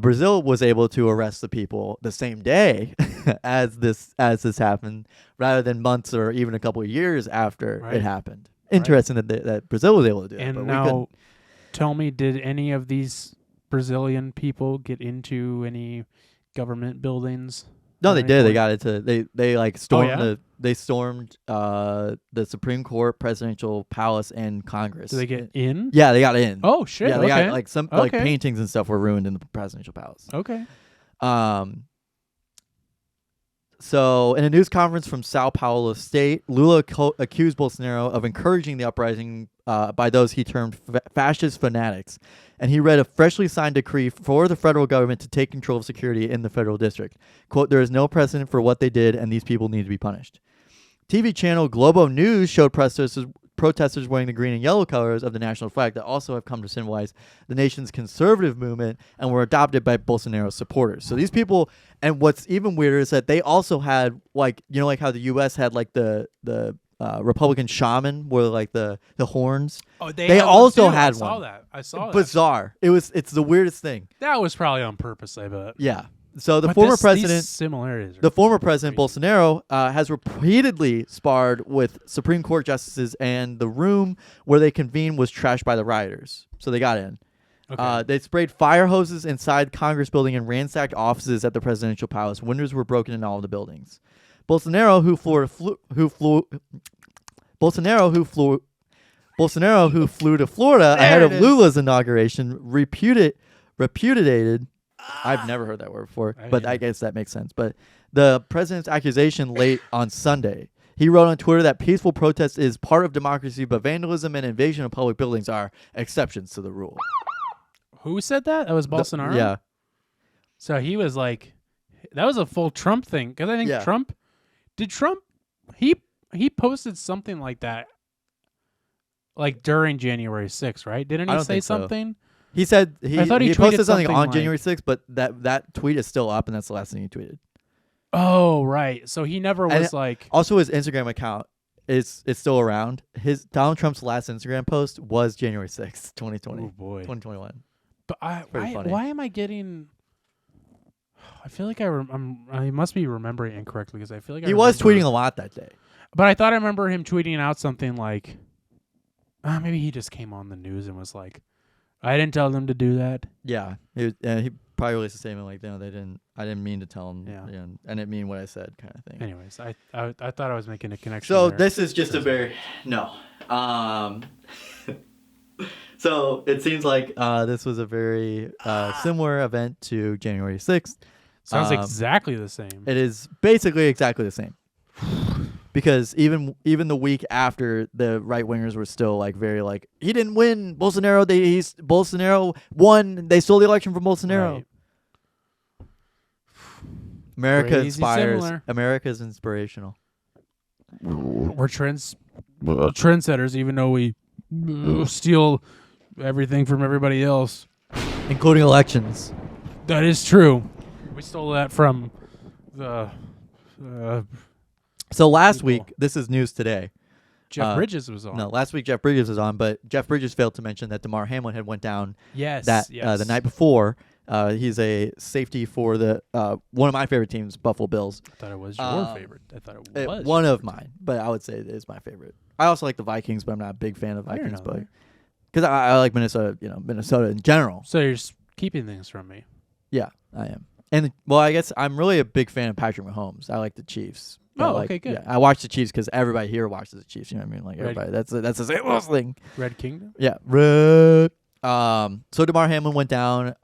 [SPEAKER 2] Brazil was able to arrest the people the same day as this happened, rather than months or even a couple of years after it happened. Interesting that Brazil was able to do that.
[SPEAKER 1] And
[SPEAKER 2] but
[SPEAKER 1] now,
[SPEAKER 2] we couldn't.
[SPEAKER 1] tell me, did any of these Brazilian people get into any government buildings?
[SPEAKER 2] No,
[SPEAKER 1] at
[SPEAKER 2] they
[SPEAKER 1] any
[SPEAKER 2] did. They
[SPEAKER 1] point?
[SPEAKER 2] got it. They like stormed
[SPEAKER 1] yeah?
[SPEAKER 2] they stormed the Supreme Court, presidential palace, and Congress.
[SPEAKER 1] Did they get in?
[SPEAKER 2] Yeah, they got in.
[SPEAKER 1] Oh shit!
[SPEAKER 2] Yeah, they
[SPEAKER 1] okay.
[SPEAKER 2] got like some like
[SPEAKER 1] Okay.
[SPEAKER 2] paintings and stuff were ruined in the presidential palace.
[SPEAKER 1] Okay.
[SPEAKER 2] So in a news conference from Sao Paulo State, Lula accused Bolsonaro of encouraging the uprising by those he termed fascist fanatics, and he read a freshly signed decree for the federal government to take control of security in the federal district. Quote, "There is no precedent for what they did, and these people need to be punished." TV channel Globo News showed protesters wearing the green and yellow colors of the national flag that also have come to symbolize the nation's conservative movement and were adopted by Bolsonaro's supporters. So these people, and what's even weirder is that they also had like, you know, like how the U.S. had like the Republican shaman where like the horns.
[SPEAKER 1] Oh,
[SPEAKER 2] They
[SPEAKER 1] had one
[SPEAKER 2] also
[SPEAKER 1] too.
[SPEAKER 2] had
[SPEAKER 1] I saw
[SPEAKER 2] one.
[SPEAKER 1] that. I saw that.
[SPEAKER 2] Bizarre. It's the weirdest thing.
[SPEAKER 1] That was probably on purpose, I bet.
[SPEAKER 2] Yeah. So the
[SPEAKER 1] But
[SPEAKER 2] former
[SPEAKER 1] these
[SPEAKER 2] president.
[SPEAKER 1] similarities. Are
[SPEAKER 2] The former president Bolsonaro has repeatedly sparred with Supreme Court justices, and the room where they convened was trashed by the rioters. So they got in.
[SPEAKER 1] Okay.
[SPEAKER 2] They sprayed fire hoses inside Congress building and ransacked offices at the presidential palace. Windows were broken in all of the buildings. Bolsonaro, who flew to Florida ahead of Lula's inauguration, repudiated. I've never heard that word before, but I guess that makes sense. But the president's accusation late on Sunday. He wrote on Twitter that peaceful protest is part of democracy, but vandalism and invasion of public buildings are exceptions to the rule.
[SPEAKER 1] Who said that? That was Bolsonaro?
[SPEAKER 2] Yeah.
[SPEAKER 1] So he was like, that was a full Trump thing. Because I think he posted something like that like during January 6th, right? Didn't
[SPEAKER 2] I
[SPEAKER 1] he
[SPEAKER 2] don't
[SPEAKER 1] say
[SPEAKER 2] think so.
[SPEAKER 1] something?
[SPEAKER 2] He said he
[SPEAKER 1] tweeted
[SPEAKER 2] posted something
[SPEAKER 1] something
[SPEAKER 2] on
[SPEAKER 1] like-
[SPEAKER 2] January 6th, but that tweet is still up, and that's the last thing he tweeted.
[SPEAKER 1] Oh, right. So he never
[SPEAKER 2] And
[SPEAKER 1] was like,
[SPEAKER 2] Also, his Instagram account is still around. Donald Trump's last Instagram post was January 6th, 2020.
[SPEAKER 1] oh boy.
[SPEAKER 2] 2021.
[SPEAKER 1] But
[SPEAKER 2] Pretty funny.
[SPEAKER 1] why am I getting? I feel like I must be remembering incorrectly because I feel like
[SPEAKER 2] He was tweeting a lot that day.
[SPEAKER 1] But I thought I remember him tweeting out something like, maybe he just came on the news and was like, I didn't tell them to do that.
[SPEAKER 2] Yeah, he probably released a statement like, "No, they didn't. I didn't mean to tell them.
[SPEAKER 1] Yeah.
[SPEAKER 2] I didn't mean what I said," kind of thing.
[SPEAKER 1] Anyways, I thought I was making a connection.
[SPEAKER 2] So
[SPEAKER 1] there.
[SPEAKER 2] this is just a very no. So it seems like this was a very similar event to January 6th.
[SPEAKER 1] Sounds exactly the same.
[SPEAKER 2] It is basically exactly the same. Because even the week after, the right wingers were still like very like, he didn't win. Bolsonaro won. They stole the election from Bolsonaro.
[SPEAKER 1] Right.
[SPEAKER 2] America
[SPEAKER 1] Crazy
[SPEAKER 2] inspires.
[SPEAKER 1] similar.
[SPEAKER 2] America is inspirational.
[SPEAKER 1] We're trendsetters, even though we steal everything from everybody else.
[SPEAKER 2] Including elections.
[SPEAKER 1] That is true. We stole that from the
[SPEAKER 2] So last
[SPEAKER 1] people.
[SPEAKER 2] week, this is news today.
[SPEAKER 1] Jeff Bridges was on.
[SPEAKER 2] No, last week Jeff Bridges was on, but Jeff Bridges failed to mention that DeMar Hamlin had went down
[SPEAKER 1] Yes.
[SPEAKER 2] the night before. He's a safety for the one of my favorite teams, Buffalo Bills.
[SPEAKER 1] I thought it was your favorite. I thought it was
[SPEAKER 2] One of mine, but I would say it is my favorite. I also like the Vikings, but I'm not a big fan of
[SPEAKER 1] I didn't
[SPEAKER 2] Vikings,
[SPEAKER 1] know
[SPEAKER 2] but
[SPEAKER 1] that.
[SPEAKER 2] because I like Minnesota, Minnesota in general.
[SPEAKER 1] So you're just keeping things from me.
[SPEAKER 2] Yeah, I am. And well, I guess I'm really a big fan of Patrick Mahomes. I like the Chiefs. But,
[SPEAKER 1] Oh,
[SPEAKER 2] like,
[SPEAKER 1] okay, good.
[SPEAKER 2] Yeah, I watch the Chiefs because everybody here watches the Chiefs. You know what I mean? Like
[SPEAKER 1] Red-
[SPEAKER 2] everybody. That's the St. Louis thing.
[SPEAKER 1] Red Kingdom.
[SPEAKER 2] Yeah. Red. So DeMar Hamlin went down.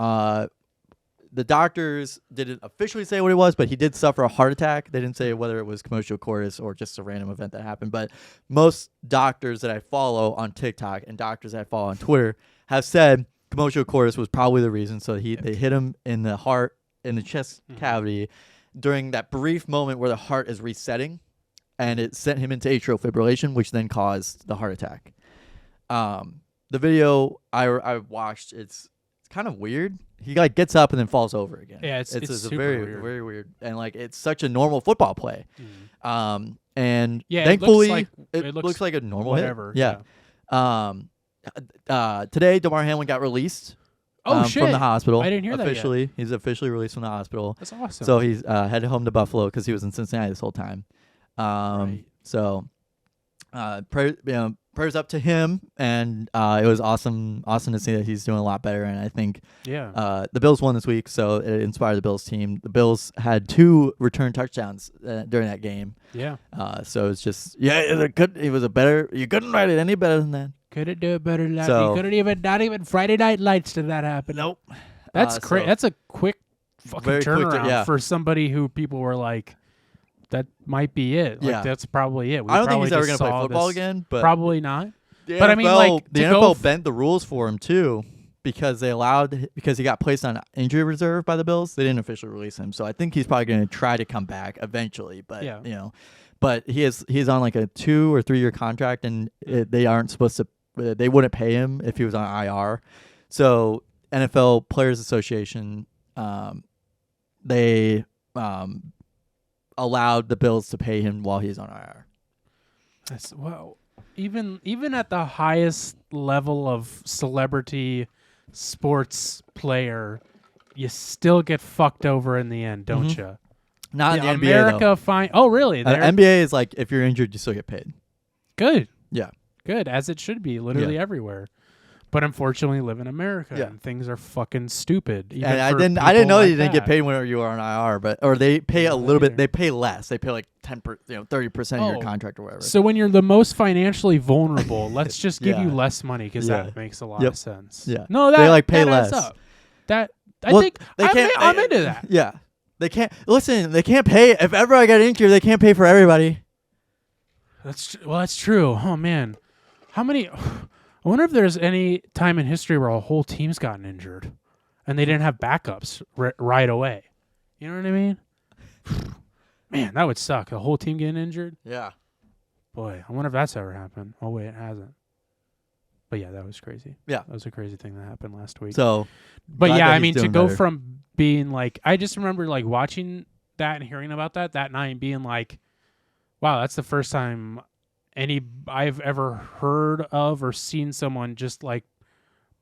[SPEAKER 2] The doctors didn't officially say what it was, but he did suffer a heart attack. They didn't say whether it was commotion cordis or just a random event that happened. But most doctors that I follow on TikTok and doctors that I follow on Twitter have said commotion cordis was probably the reason. So they hit him in the heart, in the chest cavity during that brief moment where the heart is resetting, and it sent him into atrial fibrillation, which then caused the heart attack. The video I watched, it's kind of weird. He like gets up and then falls over again.
[SPEAKER 1] Yeah, it's
[SPEAKER 2] a
[SPEAKER 1] super
[SPEAKER 2] very
[SPEAKER 1] weird.
[SPEAKER 2] very weird, and like it's such a normal football play. And
[SPEAKER 1] Yeah,
[SPEAKER 2] thankfully
[SPEAKER 1] it looks
[SPEAKER 2] like a normal
[SPEAKER 1] whatever.
[SPEAKER 2] hit. Today DeMar Hamlin got released.
[SPEAKER 1] Oh shit!
[SPEAKER 2] From the hospital.
[SPEAKER 1] I didn't hear that yet.
[SPEAKER 2] Officially, he's officially released from the hospital.
[SPEAKER 1] That's awesome.
[SPEAKER 2] So he's headed home to Buffalo because he was in Cincinnati this whole time.
[SPEAKER 1] Right.
[SPEAKER 2] So prayers up to him, and it was awesome to see that he's doing a lot better. And I think
[SPEAKER 1] yeah,
[SPEAKER 2] the Bills won this week, so it inspired the Bills team. The Bills had 2 return touchdowns during that game.
[SPEAKER 1] yeah.
[SPEAKER 2] So it's just it was a better. You couldn't write it any better than that.
[SPEAKER 1] Couldn't do it better than that.
[SPEAKER 2] So-
[SPEAKER 1] You couldn't even, not even Friday Night Lights did that happen.
[SPEAKER 2] Nope.
[SPEAKER 1] That's
[SPEAKER 2] So-
[SPEAKER 1] crazy. That's a quick fucking
[SPEAKER 2] Very quick
[SPEAKER 1] turnaround
[SPEAKER 2] yeah.
[SPEAKER 1] for somebody who people were like, that might be it. Like,
[SPEAKER 2] Yeah.
[SPEAKER 1] that's probably it. We
[SPEAKER 2] I don't think he's
[SPEAKER 1] probably
[SPEAKER 2] ever
[SPEAKER 1] just
[SPEAKER 2] going to play
[SPEAKER 1] saw
[SPEAKER 2] football
[SPEAKER 1] this-
[SPEAKER 2] again, but
[SPEAKER 1] Probably not.
[SPEAKER 2] the
[SPEAKER 1] but I mean, like,
[SPEAKER 2] the
[SPEAKER 1] to go
[SPEAKER 2] NFL bent the rules for him too, because he got placed on injury reserve by the Bills. They didn't officially release him, so I think he's probably going to try to come back eventually. But
[SPEAKER 1] Yeah.
[SPEAKER 2] but he's on like a 2 or 3 year contract, and they aren't supposed to. They wouldn't pay him if he was on IR. So NFL Players Association, they allowed the Bills to pay him while he's on IR.
[SPEAKER 1] That's, well, even at the highest level of celebrity sports player, you still get fucked over in the end, don't you?
[SPEAKER 2] Not in the NBA
[SPEAKER 1] America
[SPEAKER 2] though.
[SPEAKER 1] fine. Oh, really?
[SPEAKER 2] NBA is like if you're injured, you still get paid.
[SPEAKER 1] Good.
[SPEAKER 2] Yeah.
[SPEAKER 1] Good, as it should be, literally everywhere. But unfortunately, live in America,
[SPEAKER 2] Yeah.
[SPEAKER 1] and things are fucking stupid. even
[SPEAKER 2] And I
[SPEAKER 1] for
[SPEAKER 2] didn't
[SPEAKER 1] people
[SPEAKER 2] know
[SPEAKER 1] like
[SPEAKER 2] you didn't get
[SPEAKER 1] that.
[SPEAKER 2] paid whenever you were on IR, or they pay a little
[SPEAKER 1] either.
[SPEAKER 2] bit. They pay less. They pay like 30% of your
[SPEAKER 1] Oh.
[SPEAKER 2] contract or whatever.
[SPEAKER 1] So when you're the most financially vulnerable, let's just give you
[SPEAKER 2] Yeah.
[SPEAKER 1] less money because
[SPEAKER 2] Yeah.
[SPEAKER 1] that makes a lot
[SPEAKER 2] Yep.
[SPEAKER 1] of sense.
[SPEAKER 2] Yeah.
[SPEAKER 1] No,
[SPEAKER 2] They,
[SPEAKER 1] that
[SPEAKER 2] like, pay
[SPEAKER 1] that adds
[SPEAKER 2] less.
[SPEAKER 1] up. That I
[SPEAKER 2] Well,
[SPEAKER 1] think
[SPEAKER 2] they can't.
[SPEAKER 1] I'm into that.
[SPEAKER 2] Yeah, they can't. Listen, they can't pay. If ever I got injured, they can't pay for everybody.
[SPEAKER 1] That's true. Oh man, how many? I wonder if there's any time in history where a whole team's gotten injured and they didn't have backups right away. You know what I mean? Man, that would suck. A whole team getting injured.
[SPEAKER 2] Yeah.
[SPEAKER 1] Boy, I wonder if that's ever happened. Oh wait, it hasn't. But yeah, that was crazy.
[SPEAKER 2] Yeah.
[SPEAKER 1] That was a crazy thing that happened last week.
[SPEAKER 2] So,
[SPEAKER 1] but
[SPEAKER 2] glad
[SPEAKER 1] yeah,
[SPEAKER 2] that
[SPEAKER 1] I
[SPEAKER 2] he's
[SPEAKER 1] mean, to
[SPEAKER 2] doing
[SPEAKER 1] go
[SPEAKER 2] better.
[SPEAKER 1] from being like, I just remember like watching that and hearing about that night and being like, wow, that's the first time I've ever heard of or seen someone just like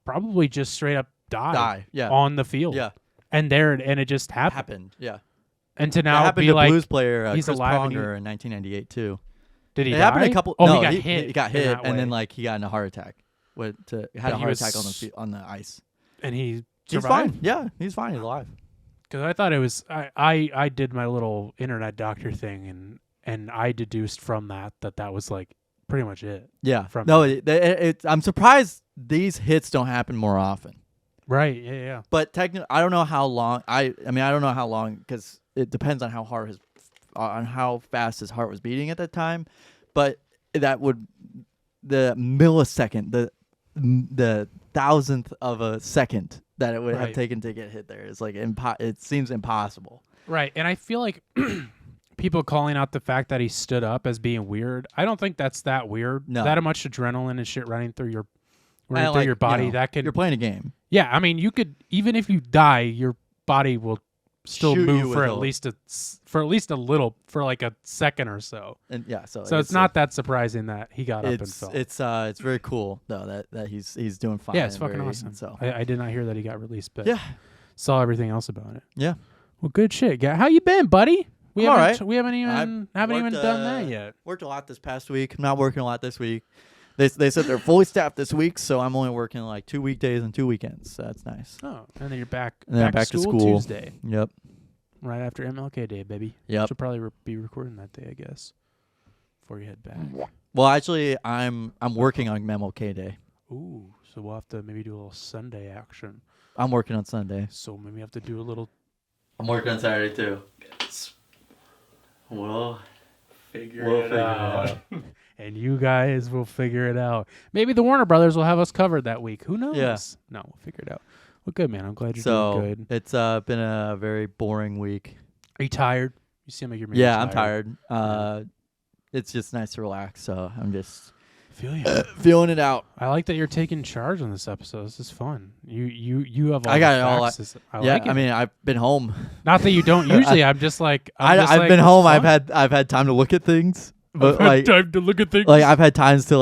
[SPEAKER 1] probably just straight up die
[SPEAKER 2] Yeah.
[SPEAKER 1] on the field.
[SPEAKER 2] Yeah.
[SPEAKER 1] And it just happened.
[SPEAKER 2] Yeah.
[SPEAKER 1] And to
[SPEAKER 2] That
[SPEAKER 1] now
[SPEAKER 2] happened
[SPEAKER 1] be
[SPEAKER 2] to
[SPEAKER 1] like,
[SPEAKER 2] Blues player
[SPEAKER 1] he's
[SPEAKER 2] Chris
[SPEAKER 1] alive and
[SPEAKER 2] Pronger in 1998 too.
[SPEAKER 1] did he
[SPEAKER 2] It
[SPEAKER 1] die?
[SPEAKER 2] happened a couple.
[SPEAKER 1] Oh,
[SPEAKER 2] no,
[SPEAKER 1] he got hit.
[SPEAKER 2] He got
[SPEAKER 1] in
[SPEAKER 2] hit,
[SPEAKER 1] that
[SPEAKER 2] and then
[SPEAKER 1] way.
[SPEAKER 2] like he got in a heart attack. Had
[SPEAKER 1] But
[SPEAKER 2] a
[SPEAKER 1] he
[SPEAKER 2] heart
[SPEAKER 1] was
[SPEAKER 2] attack on the ice.
[SPEAKER 1] and he
[SPEAKER 2] He's
[SPEAKER 1] survived?
[SPEAKER 2] fine. Yeah, he's fine. He's alive.
[SPEAKER 1] Because I thought it was I did my little internet doctor thing and I deduced from that was like pretty much it.
[SPEAKER 2] Yeah.
[SPEAKER 1] From
[SPEAKER 2] No, I'm surprised these hits don't happen more often.
[SPEAKER 1] Right. Yeah. Yeah.
[SPEAKER 2] But technically, I don't know how long. I don't know how long because it depends on how fast his heart was beating at that time. But that would the millisecond, the thousandth of a second that it would have
[SPEAKER 1] Right.
[SPEAKER 2] taken to get hit there is like it seems impossible.
[SPEAKER 1] Right. And I feel like people calling out the fact that he stood up as being weird. I don't think that's that weird.
[SPEAKER 2] No.
[SPEAKER 1] That much adrenaline and shit running through your
[SPEAKER 2] And,
[SPEAKER 1] body.
[SPEAKER 2] you know,
[SPEAKER 1] That could
[SPEAKER 2] you're playing a game.
[SPEAKER 1] Yeah, I mean, you could even if you die, your body will still
[SPEAKER 2] Shoot you
[SPEAKER 1] move
[SPEAKER 2] with
[SPEAKER 1] for
[SPEAKER 2] a-
[SPEAKER 1] at least a little for like a second or so.
[SPEAKER 2] And yeah, so
[SPEAKER 1] So it's not that surprising that he got up and
[SPEAKER 2] It's
[SPEAKER 1] fell.
[SPEAKER 2] it's very cool though that he's doing fine.
[SPEAKER 1] Yeah, it's
[SPEAKER 2] and
[SPEAKER 1] fucking
[SPEAKER 2] very-
[SPEAKER 1] awesome.
[SPEAKER 2] So
[SPEAKER 1] I did not hear that he got released, but
[SPEAKER 2] yeah,
[SPEAKER 1] saw everything else about it.
[SPEAKER 2] yeah.
[SPEAKER 1] Well, good shit. How you been, buddy? We
[SPEAKER 2] I'm all
[SPEAKER 1] haven't
[SPEAKER 2] right.
[SPEAKER 1] we haven't even
[SPEAKER 2] I've
[SPEAKER 1] even
[SPEAKER 2] worked,
[SPEAKER 1] done that yet.
[SPEAKER 2] Worked a lot this past week. I'm not working a lot this week. They said they're fully staffed this week, so I'm only working like 2 weekdays and 2 weekends. So that's nice.
[SPEAKER 1] Oh, and then you're back
[SPEAKER 2] And then
[SPEAKER 1] back to school Tuesday.
[SPEAKER 2] Yep.
[SPEAKER 1] right after MLK Day, baby.
[SPEAKER 2] Yep.
[SPEAKER 1] Should probably be recording that day, I guess, before you head back.
[SPEAKER 2] Well, actually, I'm working on MLK Day.
[SPEAKER 1] Ooh, so we'll have to maybe do a little Sunday action.
[SPEAKER 2] I'm working on Sunday.
[SPEAKER 1] So maybe have to do a little.
[SPEAKER 2] I'm working on Saturday too. We'll
[SPEAKER 1] Figure it out. And you guys will figure it out. Maybe the Warner Brothers will have us covered that week. Who knows?
[SPEAKER 2] Yeah.
[SPEAKER 1] No, we'll figure it out. Well, good, man. I'm glad you're
[SPEAKER 2] So
[SPEAKER 1] doing good.
[SPEAKER 2] it's been a very boring week.
[SPEAKER 1] Are you tired? You seem like you're maybe
[SPEAKER 2] Yeah, I'm tired. It's just nice to relax, so I'm just
[SPEAKER 1] Feel you.
[SPEAKER 2] feeling it out.
[SPEAKER 1] I like that you're taking charge on this episode. This is fun. You have all
[SPEAKER 2] I got
[SPEAKER 1] the
[SPEAKER 2] it all.
[SPEAKER 1] facts. I
[SPEAKER 2] Yeah,
[SPEAKER 1] like it.
[SPEAKER 2] I mean, I've been home.
[SPEAKER 1] Not that you don't usually. I'm just like
[SPEAKER 2] I've been home. I've had time to look at things, but like
[SPEAKER 1] time to look at things.
[SPEAKER 2] like I've had time to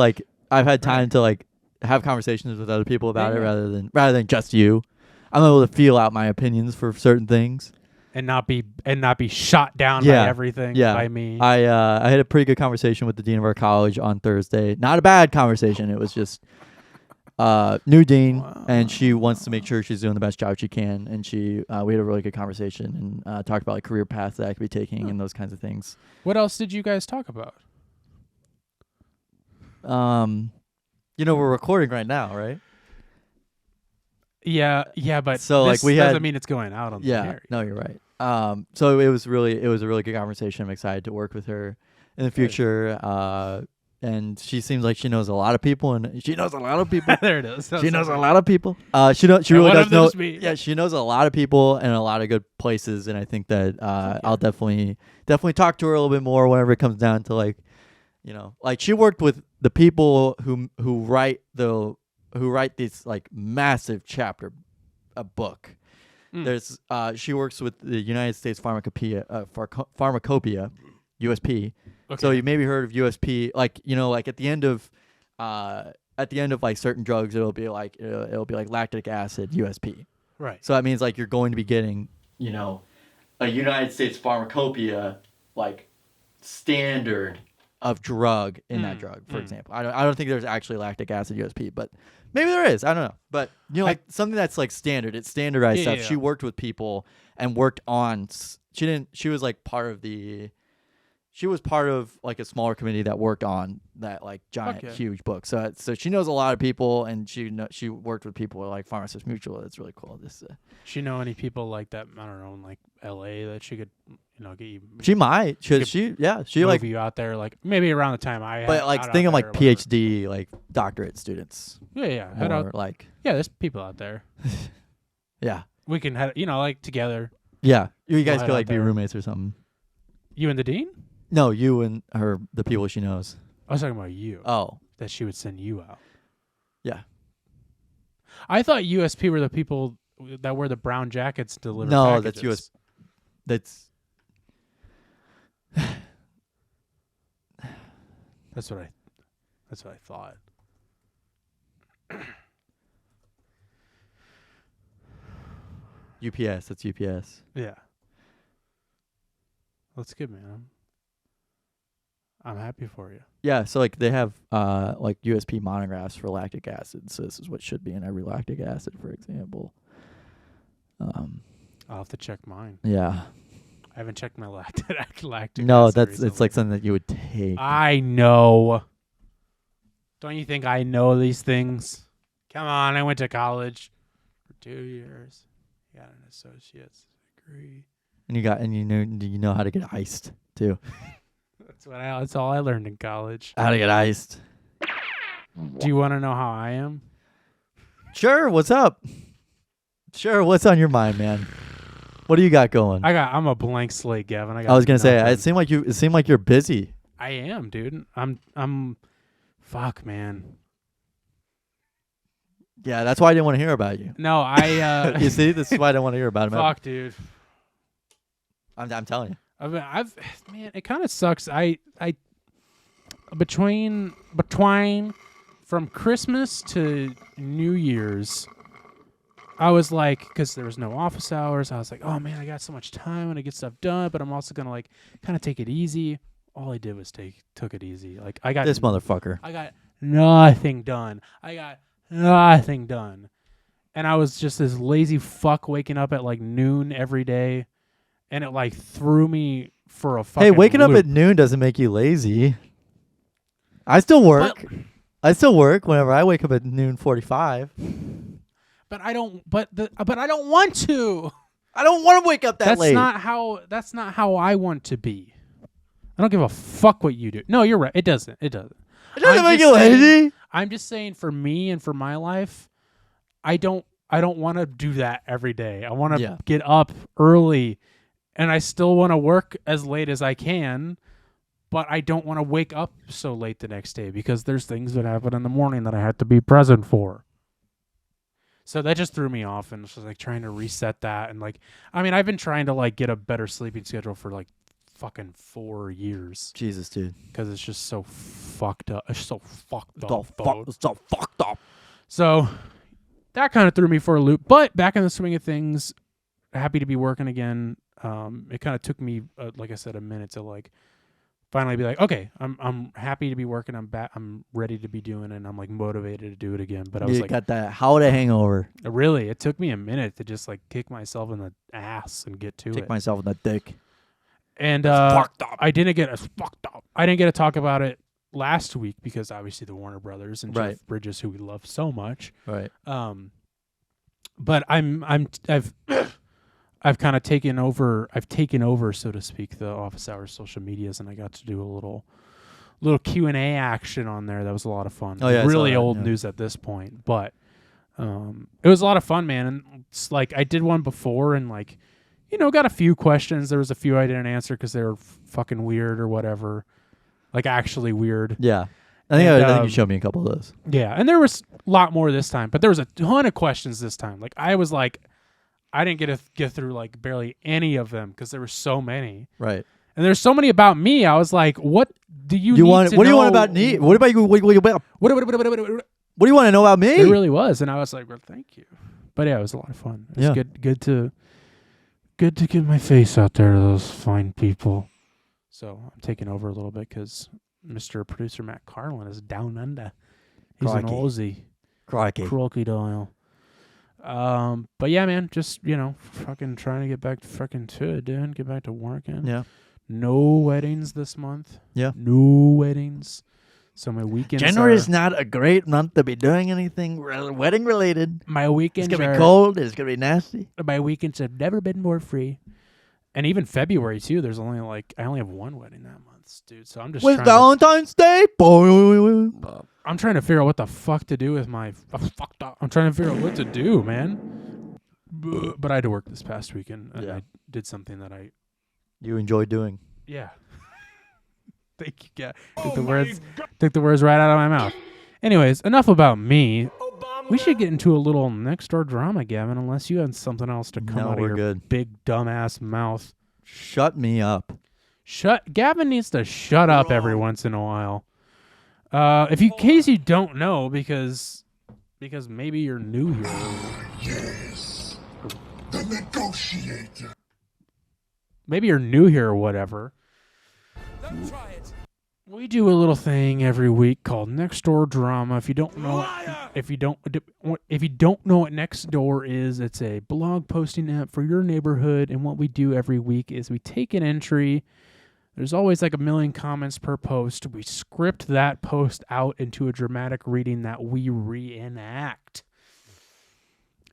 [SPEAKER 2] like have conversations with other people about it rather than just you. I'm able to feel out my opinions for certain things.
[SPEAKER 1] and not be shot down
[SPEAKER 2] Yeah.
[SPEAKER 1] by everything.
[SPEAKER 2] Yeah,
[SPEAKER 1] by me.
[SPEAKER 2] I had a pretty good conversation with the dean of our college on Thursday. Not a bad conversation. It was just new dean, and she wants to make sure she's doing the best job she can. And we had a really good conversation and talked about like career paths that I could be taking and those kinds of things.
[SPEAKER 1] What else did you guys talk about?
[SPEAKER 2] We're recording right now, right?
[SPEAKER 1] Yeah, but
[SPEAKER 2] So, like,
[SPEAKER 1] this
[SPEAKER 2] we
[SPEAKER 1] doesn't
[SPEAKER 2] had-
[SPEAKER 1] mean it's going out on the
[SPEAKER 2] Yeah,
[SPEAKER 1] air.
[SPEAKER 2] no, you're right. So it was a really good conversation. I'm excited to work with her in the future. And she seems like she knows a lot of people, and she knows a lot of people.
[SPEAKER 1] There it is.
[SPEAKER 2] She knows a lot of people. She really
[SPEAKER 1] one
[SPEAKER 2] does
[SPEAKER 1] of them
[SPEAKER 2] know.
[SPEAKER 1] is me.
[SPEAKER 2] Yeah, she knows a lot of people and a lot of good places, and I think that I'll definitely talk to her a little bit more whenever it comes down to like she worked with the people who write this like massive chapter a book. There's she works with the United States Pharmacopoeia USP.
[SPEAKER 1] Okay.
[SPEAKER 2] So you maybe heard of USP, like at the end of like certain drugs, it'll be like lactic acid USP.
[SPEAKER 1] Right.
[SPEAKER 2] So that means like you're going to be getting a United States Pharmacopoeia like standard of drug in that drug, for example. I don't think there's actually lactic acid USP, but maybe there is. I don't know. But like something that's like standard, it's standardized stuff.
[SPEAKER 1] Yeah.
[SPEAKER 2] She worked with people and worked on. She was like part of like a smaller committee that worked on that like giant huge book. So she knows a lot of people, and she worked with people like Pharmacists Mutual. That's really cool.
[SPEAKER 1] She know any people like that? I don't know, in like L.A. that she could get you.
[SPEAKER 2] She might. She
[SPEAKER 1] Move
[SPEAKER 2] like.
[SPEAKER 1] you out there, like maybe around the time I.
[SPEAKER 2] But like think of like PhD, like doctorate students.
[SPEAKER 1] Yeah. Head
[SPEAKER 2] Or
[SPEAKER 1] out.
[SPEAKER 2] like
[SPEAKER 1] Yeah, there's people out there.
[SPEAKER 2] yeah.
[SPEAKER 1] We can head, like together.
[SPEAKER 2] Yeah. You guys
[SPEAKER 1] head
[SPEAKER 2] could
[SPEAKER 1] out
[SPEAKER 2] like be
[SPEAKER 1] there.
[SPEAKER 2] roommates or something.
[SPEAKER 1] You and the dean?
[SPEAKER 2] No, you and her, the people she knows.
[SPEAKER 1] I was talking about you.
[SPEAKER 2] Oh.
[SPEAKER 1] That she would send you out.
[SPEAKER 2] Yeah.
[SPEAKER 1] I thought USP were the people that wear the brown jackets to deliver.
[SPEAKER 2] No,
[SPEAKER 1] packages.
[SPEAKER 2] that's US.
[SPEAKER 1] That's what I thought.
[SPEAKER 2] UPS. That's UPS.
[SPEAKER 1] Yeah. That's good, man. I'm happy for you.
[SPEAKER 2] Yeah. So like they have like USP monographs for lactic acid. So this is what should be in every lactic acid, for example.
[SPEAKER 1] I'll have to check mine.
[SPEAKER 2] Yeah.
[SPEAKER 1] I haven't checked my lactic
[SPEAKER 2] No,
[SPEAKER 1] acid
[SPEAKER 2] it's
[SPEAKER 1] recently.
[SPEAKER 2] like something that you would take.
[SPEAKER 1] I know. Don't you think I know these things? Come on, I went to college for 2 years. Got an associate's degree.
[SPEAKER 2] And you know how to get iced too.
[SPEAKER 1] That's all I learned in college.
[SPEAKER 2] How to get iced.
[SPEAKER 1] Do you want to know how I am?
[SPEAKER 2] Sure. What's up? Sure. What's on your mind, man? What do you got going?
[SPEAKER 1] I'm a blank slate, Gavin.
[SPEAKER 2] I was gonna say
[SPEAKER 1] nothing.
[SPEAKER 2] it seemed like you're busy.
[SPEAKER 1] I am, dude. I'm fuck, man.
[SPEAKER 2] Yeah, that's why I didn't want to hear about you.
[SPEAKER 1] No, I
[SPEAKER 2] You see, this is why I don't want to hear about him.
[SPEAKER 1] fuck, dude.
[SPEAKER 2] I'm telling you.
[SPEAKER 1] Man, it kind of sucks. I between from Christmas to New Year's, I was like, because there was no office hours, I was like, oh man, I got so much time and I get stuff done, but I'm also gonna like kind of take it easy. All I did was took it easy. Like I got
[SPEAKER 2] This motherfucker.
[SPEAKER 1] I got nothing done. And I was just this lazy fuck waking up at like noon every day and it like threw me for a fucking
[SPEAKER 2] Hey, waking up
[SPEAKER 1] loop.
[SPEAKER 2] at noon doesn't make you lazy. I still work. I still work whenever I wake up at noon 45.
[SPEAKER 1] But I don't. But I don't want to.
[SPEAKER 2] I don't want to wake up that
[SPEAKER 1] That's
[SPEAKER 2] late.
[SPEAKER 1] That's not how I want to be. I don't give a fuck what you do. No, you're right. It doesn't. It doesn't.
[SPEAKER 2] It doesn't
[SPEAKER 1] I'm
[SPEAKER 2] make
[SPEAKER 1] just
[SPEAKER 2] you
[SPEAKER 1] saying-
[SPEAKER 2] lazy.
[SPEAKER 1] I'm just saying, for me and for my life, I don't want to do that every day. I want to
[SPEAKER 2] Yeah.
[SPEAKER 1] get up early, and I still want to work as late as I can, but I don't want to wake up so late the next day because there's things that happen in the morning that I had to be present for. So that just threw me off, and it's just like trying to reset that. And like, I mean, I've been trying to like get a better sleeping schedule for like fucking 4 years
[SPEAKER 2] Jesus, dude.
[SPEAKER 1] because it's just so fucked up. It's so fucked
[SPEAKER 2] So
[SPEAKER 1] up. dog.
[SPEAKER 2] so fucked up.
[SPEAKER 1] So that kind of threw me for a loop. But back in the swing of things, happy to be working again. It kind of took me, like I said, a minute to like finally be like, okay, I'm happy to be working. I'm back. I'm ready to be doing it. And I'm like motivated to do it again. But I was
[SPEAKER 2] You
[SPEAKER 1] like,
[SPEAKER 2] got that howdy hangover.
[SPEAKER 1] really, it took me a minute to just like kick myself in the ass and get to
[SPEAKER 2] Kick
[SPEAKER 1] it.
[SPEAKER 2] myself in the dick.
[SPEAKER 1] And
[SPEAKER 2] fucked up.
[SPEAKER 1] I didn't get as fucked up. I didn't get to talk about it last week because obviously the Warner Brothers and
[SPEAKER 2] Right.
[SPEAKER 1] Jeff Bridges, who we love so much.
[SPEAKER 2] Right.
[SPEAKER 1] But I've kind of taken over. I've taken over, so to speak, the Office Hours social medias, and I got to do a little Q&A action on there. That was a lot of fun.
[SPEAKER 2] Oh, yeah, I saw
[SPEAKER 1] Really
[SPEAKER 2] that,
[SPEAKER 1] old
[SPEAKER 2] yeah.
[SPEAKER 1] news at this point, but it was a lot of fun, man. And it's like I did one before, and like, you know, got a few questions. There was a few I didn't answer because they were fucking weird or whatever, like actually weird.
[SPEAKER 2] Yeah. I think
[SPEAKER 1] And,
[SPEAKER 2] I think you showed me a couple of those.
[SPEAKER 1] Yeah, and there was a lot more this time, but there was a ton of questions this time. Like I was like, I didn't get through like barely any of them because there were so many,
[SPEAKER 2] Right.
[SPEAKER 1] and there's so many about me. I was like, what do you
[SPEAKER 2] You
[SPEAKER 1] need
[SPEAKER 2] want?
[SPEAKER 1] to
[SPEAKER 2] What do you want
[SPEAKER 1] know-
[SPEAKER 2] about me? What about you? What do you want to know about me?
[SPEAKER 1] It really was, and I was like, well, thank you. But yeah, it was a lot of fun. It was
[SPEAKER 2] Yeah.
[SPEAKER 1] good to get my face out there to those fine people. So I'm taking over a little bit because Mr. Producer Matt Carlin is down under. He's an
[SPEAKER 2] Crikey.
[SPEAKER 1] Aussie.
[SPEAKER 2] Crikey.
[SPEAKER 1] Crocodile. But yeah, man, just, you know, fucking trying to get back to fucking to it, dude. Get back to working.
[SPEAKER 2] Yeah.
[SPEAKER 1] No weddings this month.
[SPEAKER 2] Yeah.
[SPEAKER 1] No weddings. So my weekends
[SPEAKER 2] January
[SPEAKER 1] are,
[SPEAKER 2] is not a great month to be doing anything wedding related.
[SPEAKER 1] my weekends
[SPEAKER 2] It's gonna
[SPEAKER 1] are
[SPEAKER 2] be cold. It's gonna be nasty.
[SPEAKER 1] my weekends have never been more free. And even February too, there's only like I only have one wedding that month, dude. So I'm just
[SPEAKER 2] With
[SPEAKER 1] trying to,
[SPEAKER 2] Valentine's Day, boy.
[SPEAKER 1] I'm trying to figure out what the fuck to do with my fucked up. I'm trying to figure out what to do, man. But I had to work this past weekend, and
[SPEAKER 2] Yeah.
[SPEAKER 1] I did something that I
[SPEAKER 2] You enjoy doing.
[SPEAKER 1] yeah. Thank you, God. Took the words right out of my mouth. Anyways, enough about me. We should get into a little Nextdoor drama, Gavin, unless you had something else to come
[SPEAKER 2] No,
[SPEAKER 1] out of
[SPEAKER 2] we're
[SPEAKER 1] your
[SPEAKER 2] good.
[SPEAKER 1] big dumbass mouth.
[SPEAKER 2] Shut me up.
[SPEAKER 1] Gavin needs to shut up every once in a while. In case you don't know, because maybe you're new here.
[SPEAKER 3] Yes. The negotiator.
[SPEAKER 1] Maybe you're new here or whatever. We do a little thing every week called Nextdoor Drama. If you don't know what Nextdoor is, it's a blog posting app for your neighborhood. And what we do every week is we take an entry. There's always like 1 million comments per post. We script that post out into a dramatic reading that we reenact.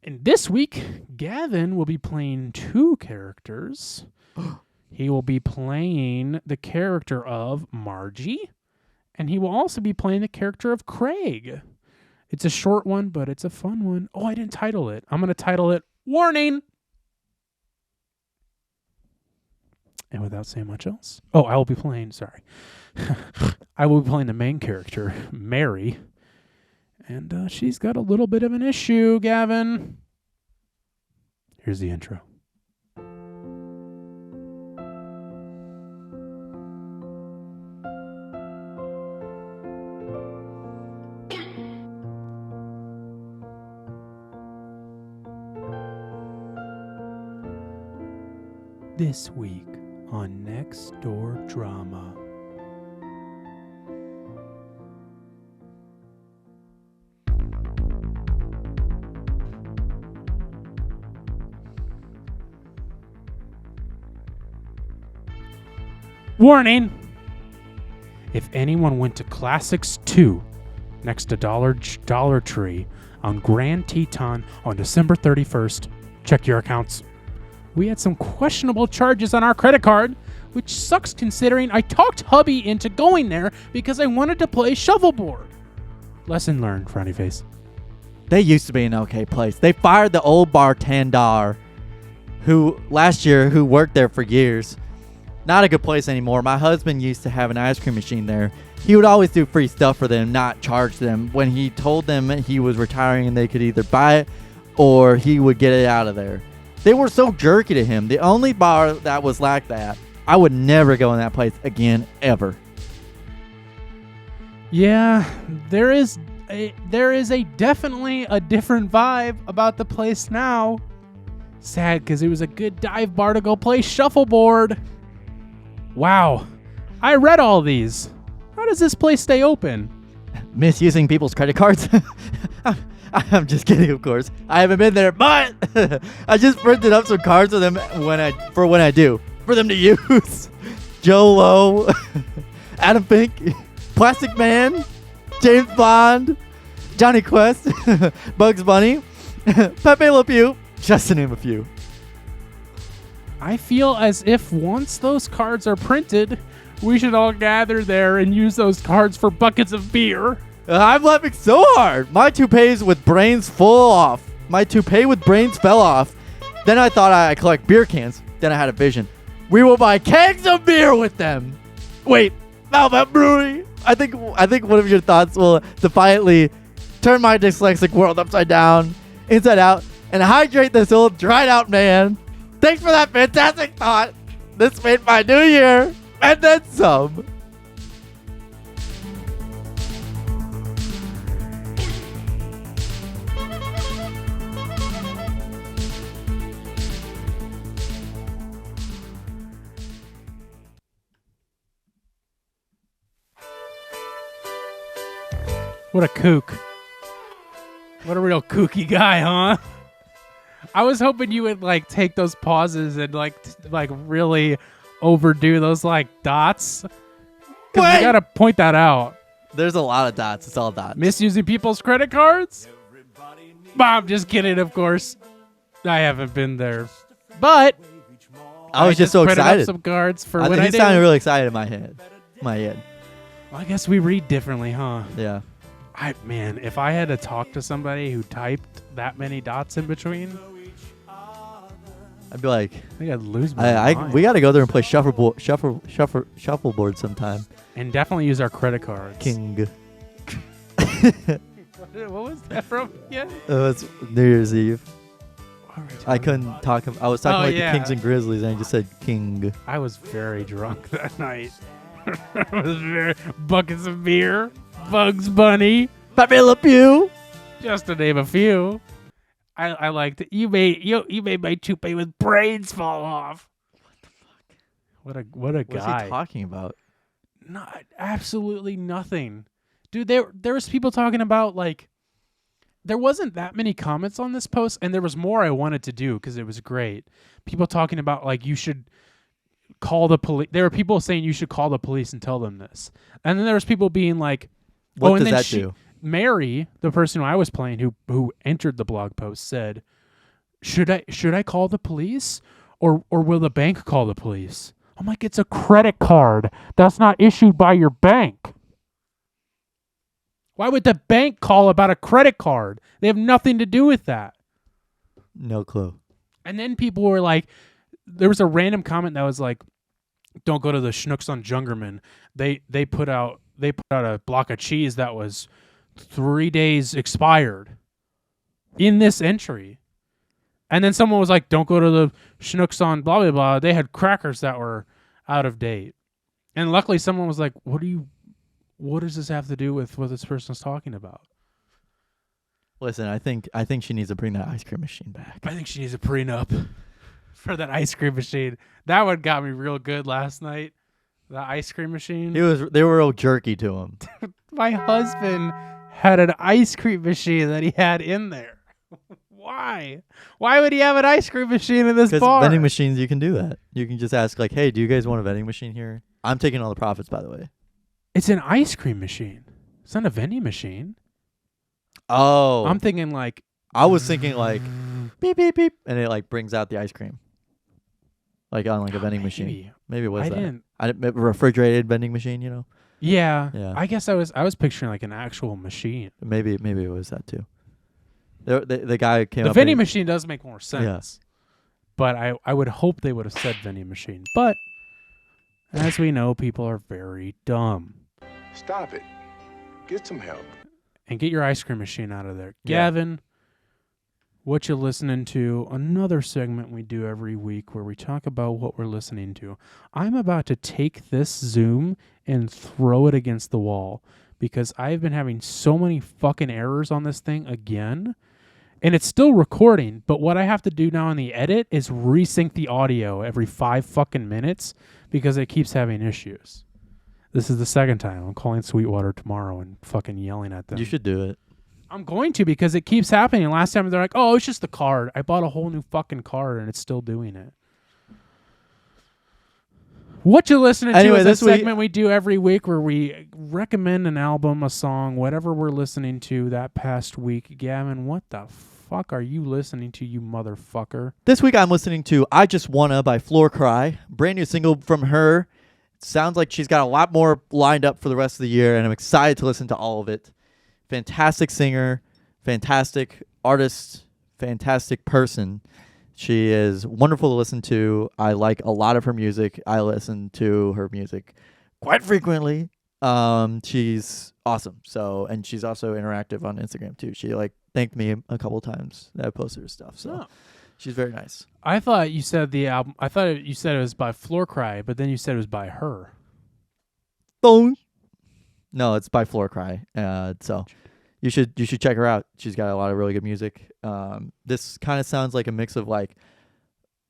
[SPEAKER 1] And this week, Gavin will be playing 2 characters. He will be playing the character of Margie, and he will also be playing the character of Craig. It's a short one, but it's a fun one. Oh, I didn't title it. I'm going to title it Warning. And without saying much else. Oh, I will be playing the main character, Mary. And she's got a little bit of an issue, Gavin. Here's the intro. This week on Nextdoor Drama. Warning! If anyone went to Classics 2 next to Dollar Tree on Grand Teton on December 31st, check your accounts. We had some questionable charges on our credit card, which sucks considering I talked hubby into going there because I wanted to play shuffleboard. Lesson learned, frowny face.
[SPEAKER 2] They used to be an okay place. They fired the old bartender who worked there for years. Not a good place anymore. My husband used to have an ice cream machine there. He would always do free stuff for them, not charge them. When he told them he was retiring and they could either buy it or he would get it out of there. They were so jerky to him. The only bar that was like that, I would never go in that place again, ever.
[SPEAKER 1] Yeah, there is definitely a different vibe about the place now. Sad because it was a good dive bar to go play shuffleboard. Wow, I read all these. How does this place stay open?
[SPEAKER 2] Misusing people's credit cards? I'm just kidding, of course. I haven't been there, but I just printed up some cards for them when I do. For them to use. Joe Lowe, Adam Fink, Plastic Man, James Bond, Johnny Quest, Bugs Bunny, Pepe Le Pew, just to name a few.
[SPEAKER 1] I feel as if once those cards are printed, we should all gather there and use those cards for buckets of beer.
[SPEAKER 2] I'm laughing so hard. My toupee with brains fell off. Then I thought I collect beer cans. Then I had a vision. We will buy kegs of beer with them. Wait, Malvat Brewery. I think one of your thoughts will defiantly turn my dyslexic world upside down, inside out, and hydrate this old dried out man. Thanks for that fantastic thought. This made my new year, and then some.
[SPEAKER 1] What a kook. What a real kooky guy, huh? I was hoping you would like take those pauses and like really overdo those like dots. Because you gotta point that out.
[SPEAKER 2] There's a lot of dots. It's all dots.
[SPEAKER 1] Misusing people's credit cards? I'm just kidding, of course. I haven't been there. But
[SPEAKER 2] I was just so
[SPEAKER 1] printed
[SPEAKER 2] excited.
[SPEAKER 1] Up some cards for
[SPEAKER 2] I
[SPEAKER 1] when
[SPEAKER 2] think
[SPEAKER 1] I
[SPEAKER 2] he
[SPEAKER 1] did.
[SPEAKER 2] sounded really excited in my head.
[SPEAKER 1] Well, I guess we read differently, huh?
[SPEAKER 2] Yeah.
[SPEAKER 1] Man, if I had to talk to somebody who typed that many dots in between,
[SPEAKER 2] I'd be like,
[SPEAKER 1] I think I'd lose my mind.
[SPEAKER 2] we got to go there and play shuffleboard sometime.
[SPEAKER 1] And definitely use our credit cards.
[SPEAKER 2] King.
[SPEAKER 1] What was that from? Yeah.
[SPEAKER 2] It's New Year's Eve.
[SPEAKER 1] What were we
[SPEAKER 2] I
[SPEAKER 1] talking
[SPEAKER 2] couldn't talk. I was talking like
[SPEAKER 1] yeah.
[SPEAKER 2] the Kings and Grizzlies, and I just said King.
[SPEAKER 1] about? I was very drunk that night. I was very buckets of beer, Bugs Bunny,
[SPEAKER 2] Pepe Le Pew.
[SPEAKER 1] just to name a few. I liked it. You made my toupee with brains fall off. What a guy.
[SPEAKER 2] What's he talking about?
[SPEAKER 1] Not absolutely nothing, dude. There was people talking about like there wasn't that many comments on this post, and there was more I wanted to do because it was great. People talking about like you should call the police. There were people saying you should call the police and tell them this, and then there was people being like,
[SPEAKER 2] What
[SPEAKER 1] and
[SPEAKER 2] does
[SPEAKER 1] then
[SPEAKER 2] that do?
[SPEAKER 1] Mary, the person who I was playing, who entered the blog post, said, "Should I call the police, or will the bank call the police?" I'm like, it's a credit card that's not issued by your bank. Why would the bank call about a credit card? They have nothing to do with that.
[SPEAKER 2] No clue.
[SPEAKER 1] And then people were like, there was a random comment that was like, "Don't go to the Schnooks on Jungerman. They put out a block of cheese that was 3 days expired in this entry." And then someone was like, "Don't go to the Schnooks on blah blah blah. They had crackers that were out of date." And luckily someone was like, what does this have to do with what this person's talking about?
[SPEAKER 2] Listen, I think she needs to bring that ice cream machine back.
[SPEAKER 1] I think she needs a prenup for that ice cream machine. That one got me real good last night. The ice cream machine.
[SPEAKER 2] They were real jerky to him.
[SPEAKER 1] My husband had an ice cream machine that he had in there. Why? Why would he have an ice cream machine in this
[SPEAKER 2] Because
[SPEAKER 1] bar?
[SPEAKER 2] vending machines, you can do that. You can just ask like, "Hey, do you guys want a vending machine here?" I'm taking all the profits, by the way.
[SPEAKER 1] It's an ice cream machine. It's not a vending machine.
[SPEAKER 2] Oh.
[SPEAKER 1] I'm thinking like.
[SPEAKER 2] I was thinking like beep beep beep, and it like brings out the ice cream, like on like a vending machine. Maybe it was
[SPEAKER 1] I
[SPEAKER 2] that.
[SPEAKER 1] didn't.
[SPEAKER 2] A refrigerated vending machine, you know.
[SPEAKER 1] Yeah.
[SPEAKER 2] Yeah.
[SPEAKER 1] I guess I was picturing like an actual machine.
[SPEAKER 2] Maybe it was that too. The guy came
[SPEAKER 1] The
[SPEAKER 2] up.
[SPEAKER 1] vending
[SPEAKER 2] and,
[SPEAKER 1] machine does make more sense. But I would hope they would have said vending machine. But as we know, people are very dumb.
[SPEAKER 3] Stop it. Get some help.
[SPEAKER 1] And get your ice cream machine out of there.
[SPEAKER 2] Yeah.
[SPEAKER 1] Gavin, what you listening to? Another segment we do every week where we talk about what we're listening to. I'm about to take this Zoom and throw it against the wall because I've been having so many fucking errors on this thing again. And it's still recording, but what I have to do now in the edit is resync the audio every 5 fucking minutes because it keeps having issues. This is the second time. I'm calling Sweetwater tomorrow and fucking yelling at them.
[SPEAKER 2] You should do it.
[SPEAKER 1] I'm going to because it keeps happening. Last time they're like, oh, it's just the card. I bought a whole new fucking card and it's still doing it. What you listening to is a segment we do every week where we recommend an album, a song, whatever we're listening to that past week. Gavin, what the fuck are you listening to, you motherfucker?
[SPEAKER 2] This week I'm listening to I Just Wanna by Floor Cry. Brand new single from her. Sounds like she's got a lot more lined up for the rest of the year, and I'm excited to listen to all of it. Fantastic singer, fantastic artist, fantastic person. She is wonderful to listen to. I like a lot of her music. I listen to her music quite frequently. She's awesome. And she's also interactive on Instagram too. She like thanked me a couple times that I posted her stuff. So she's very nice.
[SPEAKER 1] I thought you said the album. I thought you said it was by Floor Cry, but then you said it was by her.
[SPEAKER 2] Boom. No, it's by Floor Cry. So you should check her out. She's got a lot of really good music. This kind of sounds like a mix of like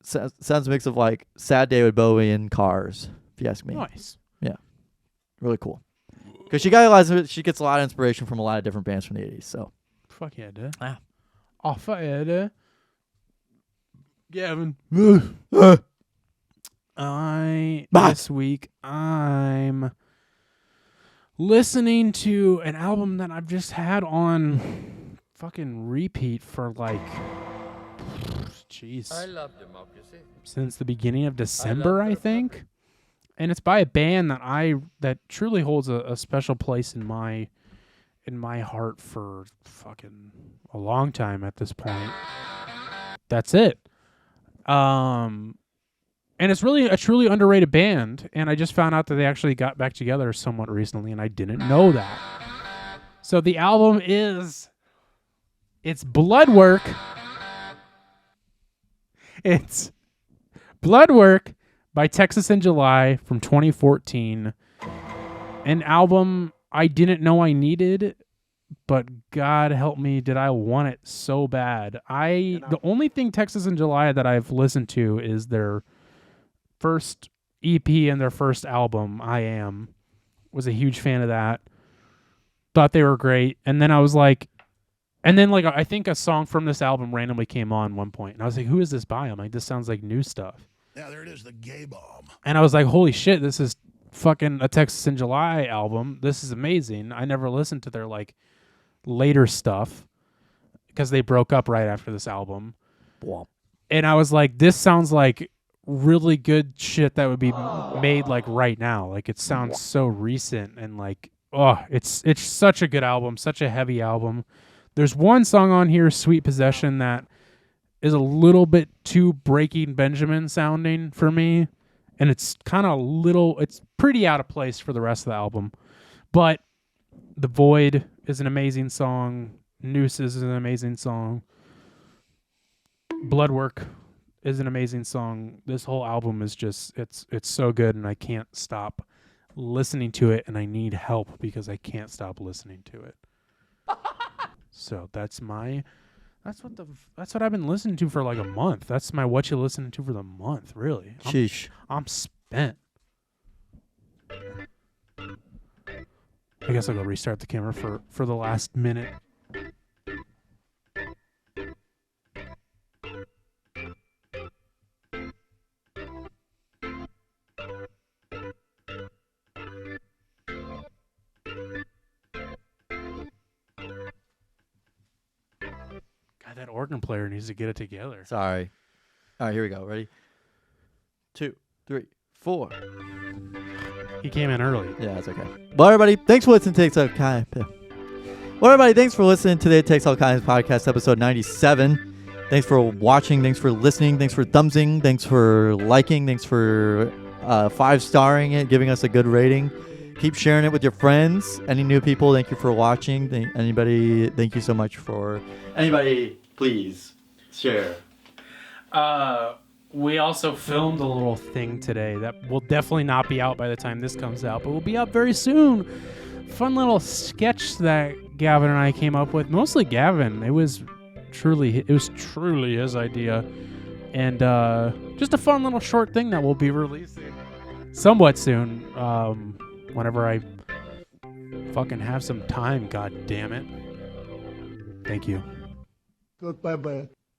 [SPEAKER 2] Sad David Bowie and Cars, if you ask me.
[SPEAKER 1] Nice.
[SPEAKER 2] Yeah, really cool. Because she gets a lot of inspiration from a lot of different bands from the 80s. So
[SPEAKER 1] fuck yeah, dude.
[SPEAKER 2] Ah.
[SPEAKER 1] Oh fuck yeah, dude. Gavin. This week I'm listening to an album that I've just had on fucking repeat for like jeez.
[SPEAKER 5] I love democracy.
[SPEAKER 1] Since the beginning of December, I think. And it's by a band that truly holds a special place in my heart for fucking a long time at this point. That's it. And it's really a truly underrated band, and I just found out that they actually got back together somewhat recently, and I didn't know that. So the album it's Bloodwork. It's Bloodwork by Texas in July from 2014. An album I didn't know I needed, but God help me, did I want it so bad. The only thing Texas in July that I've listened to is their first EP and their first album, I Am. Was a huge fan of that. Thought they were great. And then I was like, I think a song from this album randomly came on one point. And I was like, who is this by? I'm like, this sounds like new stuff.
[SPEAKER 3] Yeah, there it is, the gay bomb.
[SPEAKER 1] And I was like, holy shit, this is fucking a Texas in July album. This is amazing. I never listened to their like later stuff because they broke up right after this album.
[SPEAKER 2] Wow.
[SPEAKER 1] And I was like, this sounds like really good shit that would be made like right now. Like it sounds so recent and like, it's such a good album, such a heavy album. There's one song on here, Sweet Possession, that is a little bit too Breaking Benjamin sounding for me. And it's kind of it's pretty out of place for the rest of the album. But The Void is an amazing song. Nooses is an amazing song. Bloodwork is an amazing song. This whole album is just, it's so good, and I can't stop listening to it, and I need help because I can't stop listening to it. So that's what I've been listening to for like a month. That's my what you listening to for the month, really.
[SPEAKER 2] Sheesh.
[SPEAKER 1] I'm spent. I guess I'll go restart the camera for the last minute. God, that organ player needs to get it together.
[SPEAKER 2] Sorry. All right, here we go. Ready? 2, 3, 4.
[SPEAKER 1] He came in early.
[SPEAKER 2] Yeah, that's okay. Well, everybody, thanks for listening to Takes All Kinds. Well, everybody, thanks for listening to the It Takes All Kinds podcast, episode 97. Thanks for watching. Thanks for listening. Thanks for thumbsing. Thanks for liking. Thanks for 5-starring it, giving us a good rating. Keep sharing it with your friends. Any new people, thank you for watching. Anybody, thank you so much for... Anybody, please share.
[SPEAKER 1] We also filmed a little thing today that will definitely not be out by the time this comes out, but will be out very soon. Fun little sketch that Gavin and I came up with. Mostly Gavin. It was truly his idea, and just a fun little short thing that we'll be releasing somewhat soon. Whenever I fucking have some time. God damn it. Thank you.
[SPEAKER 3] Goodbye, bye.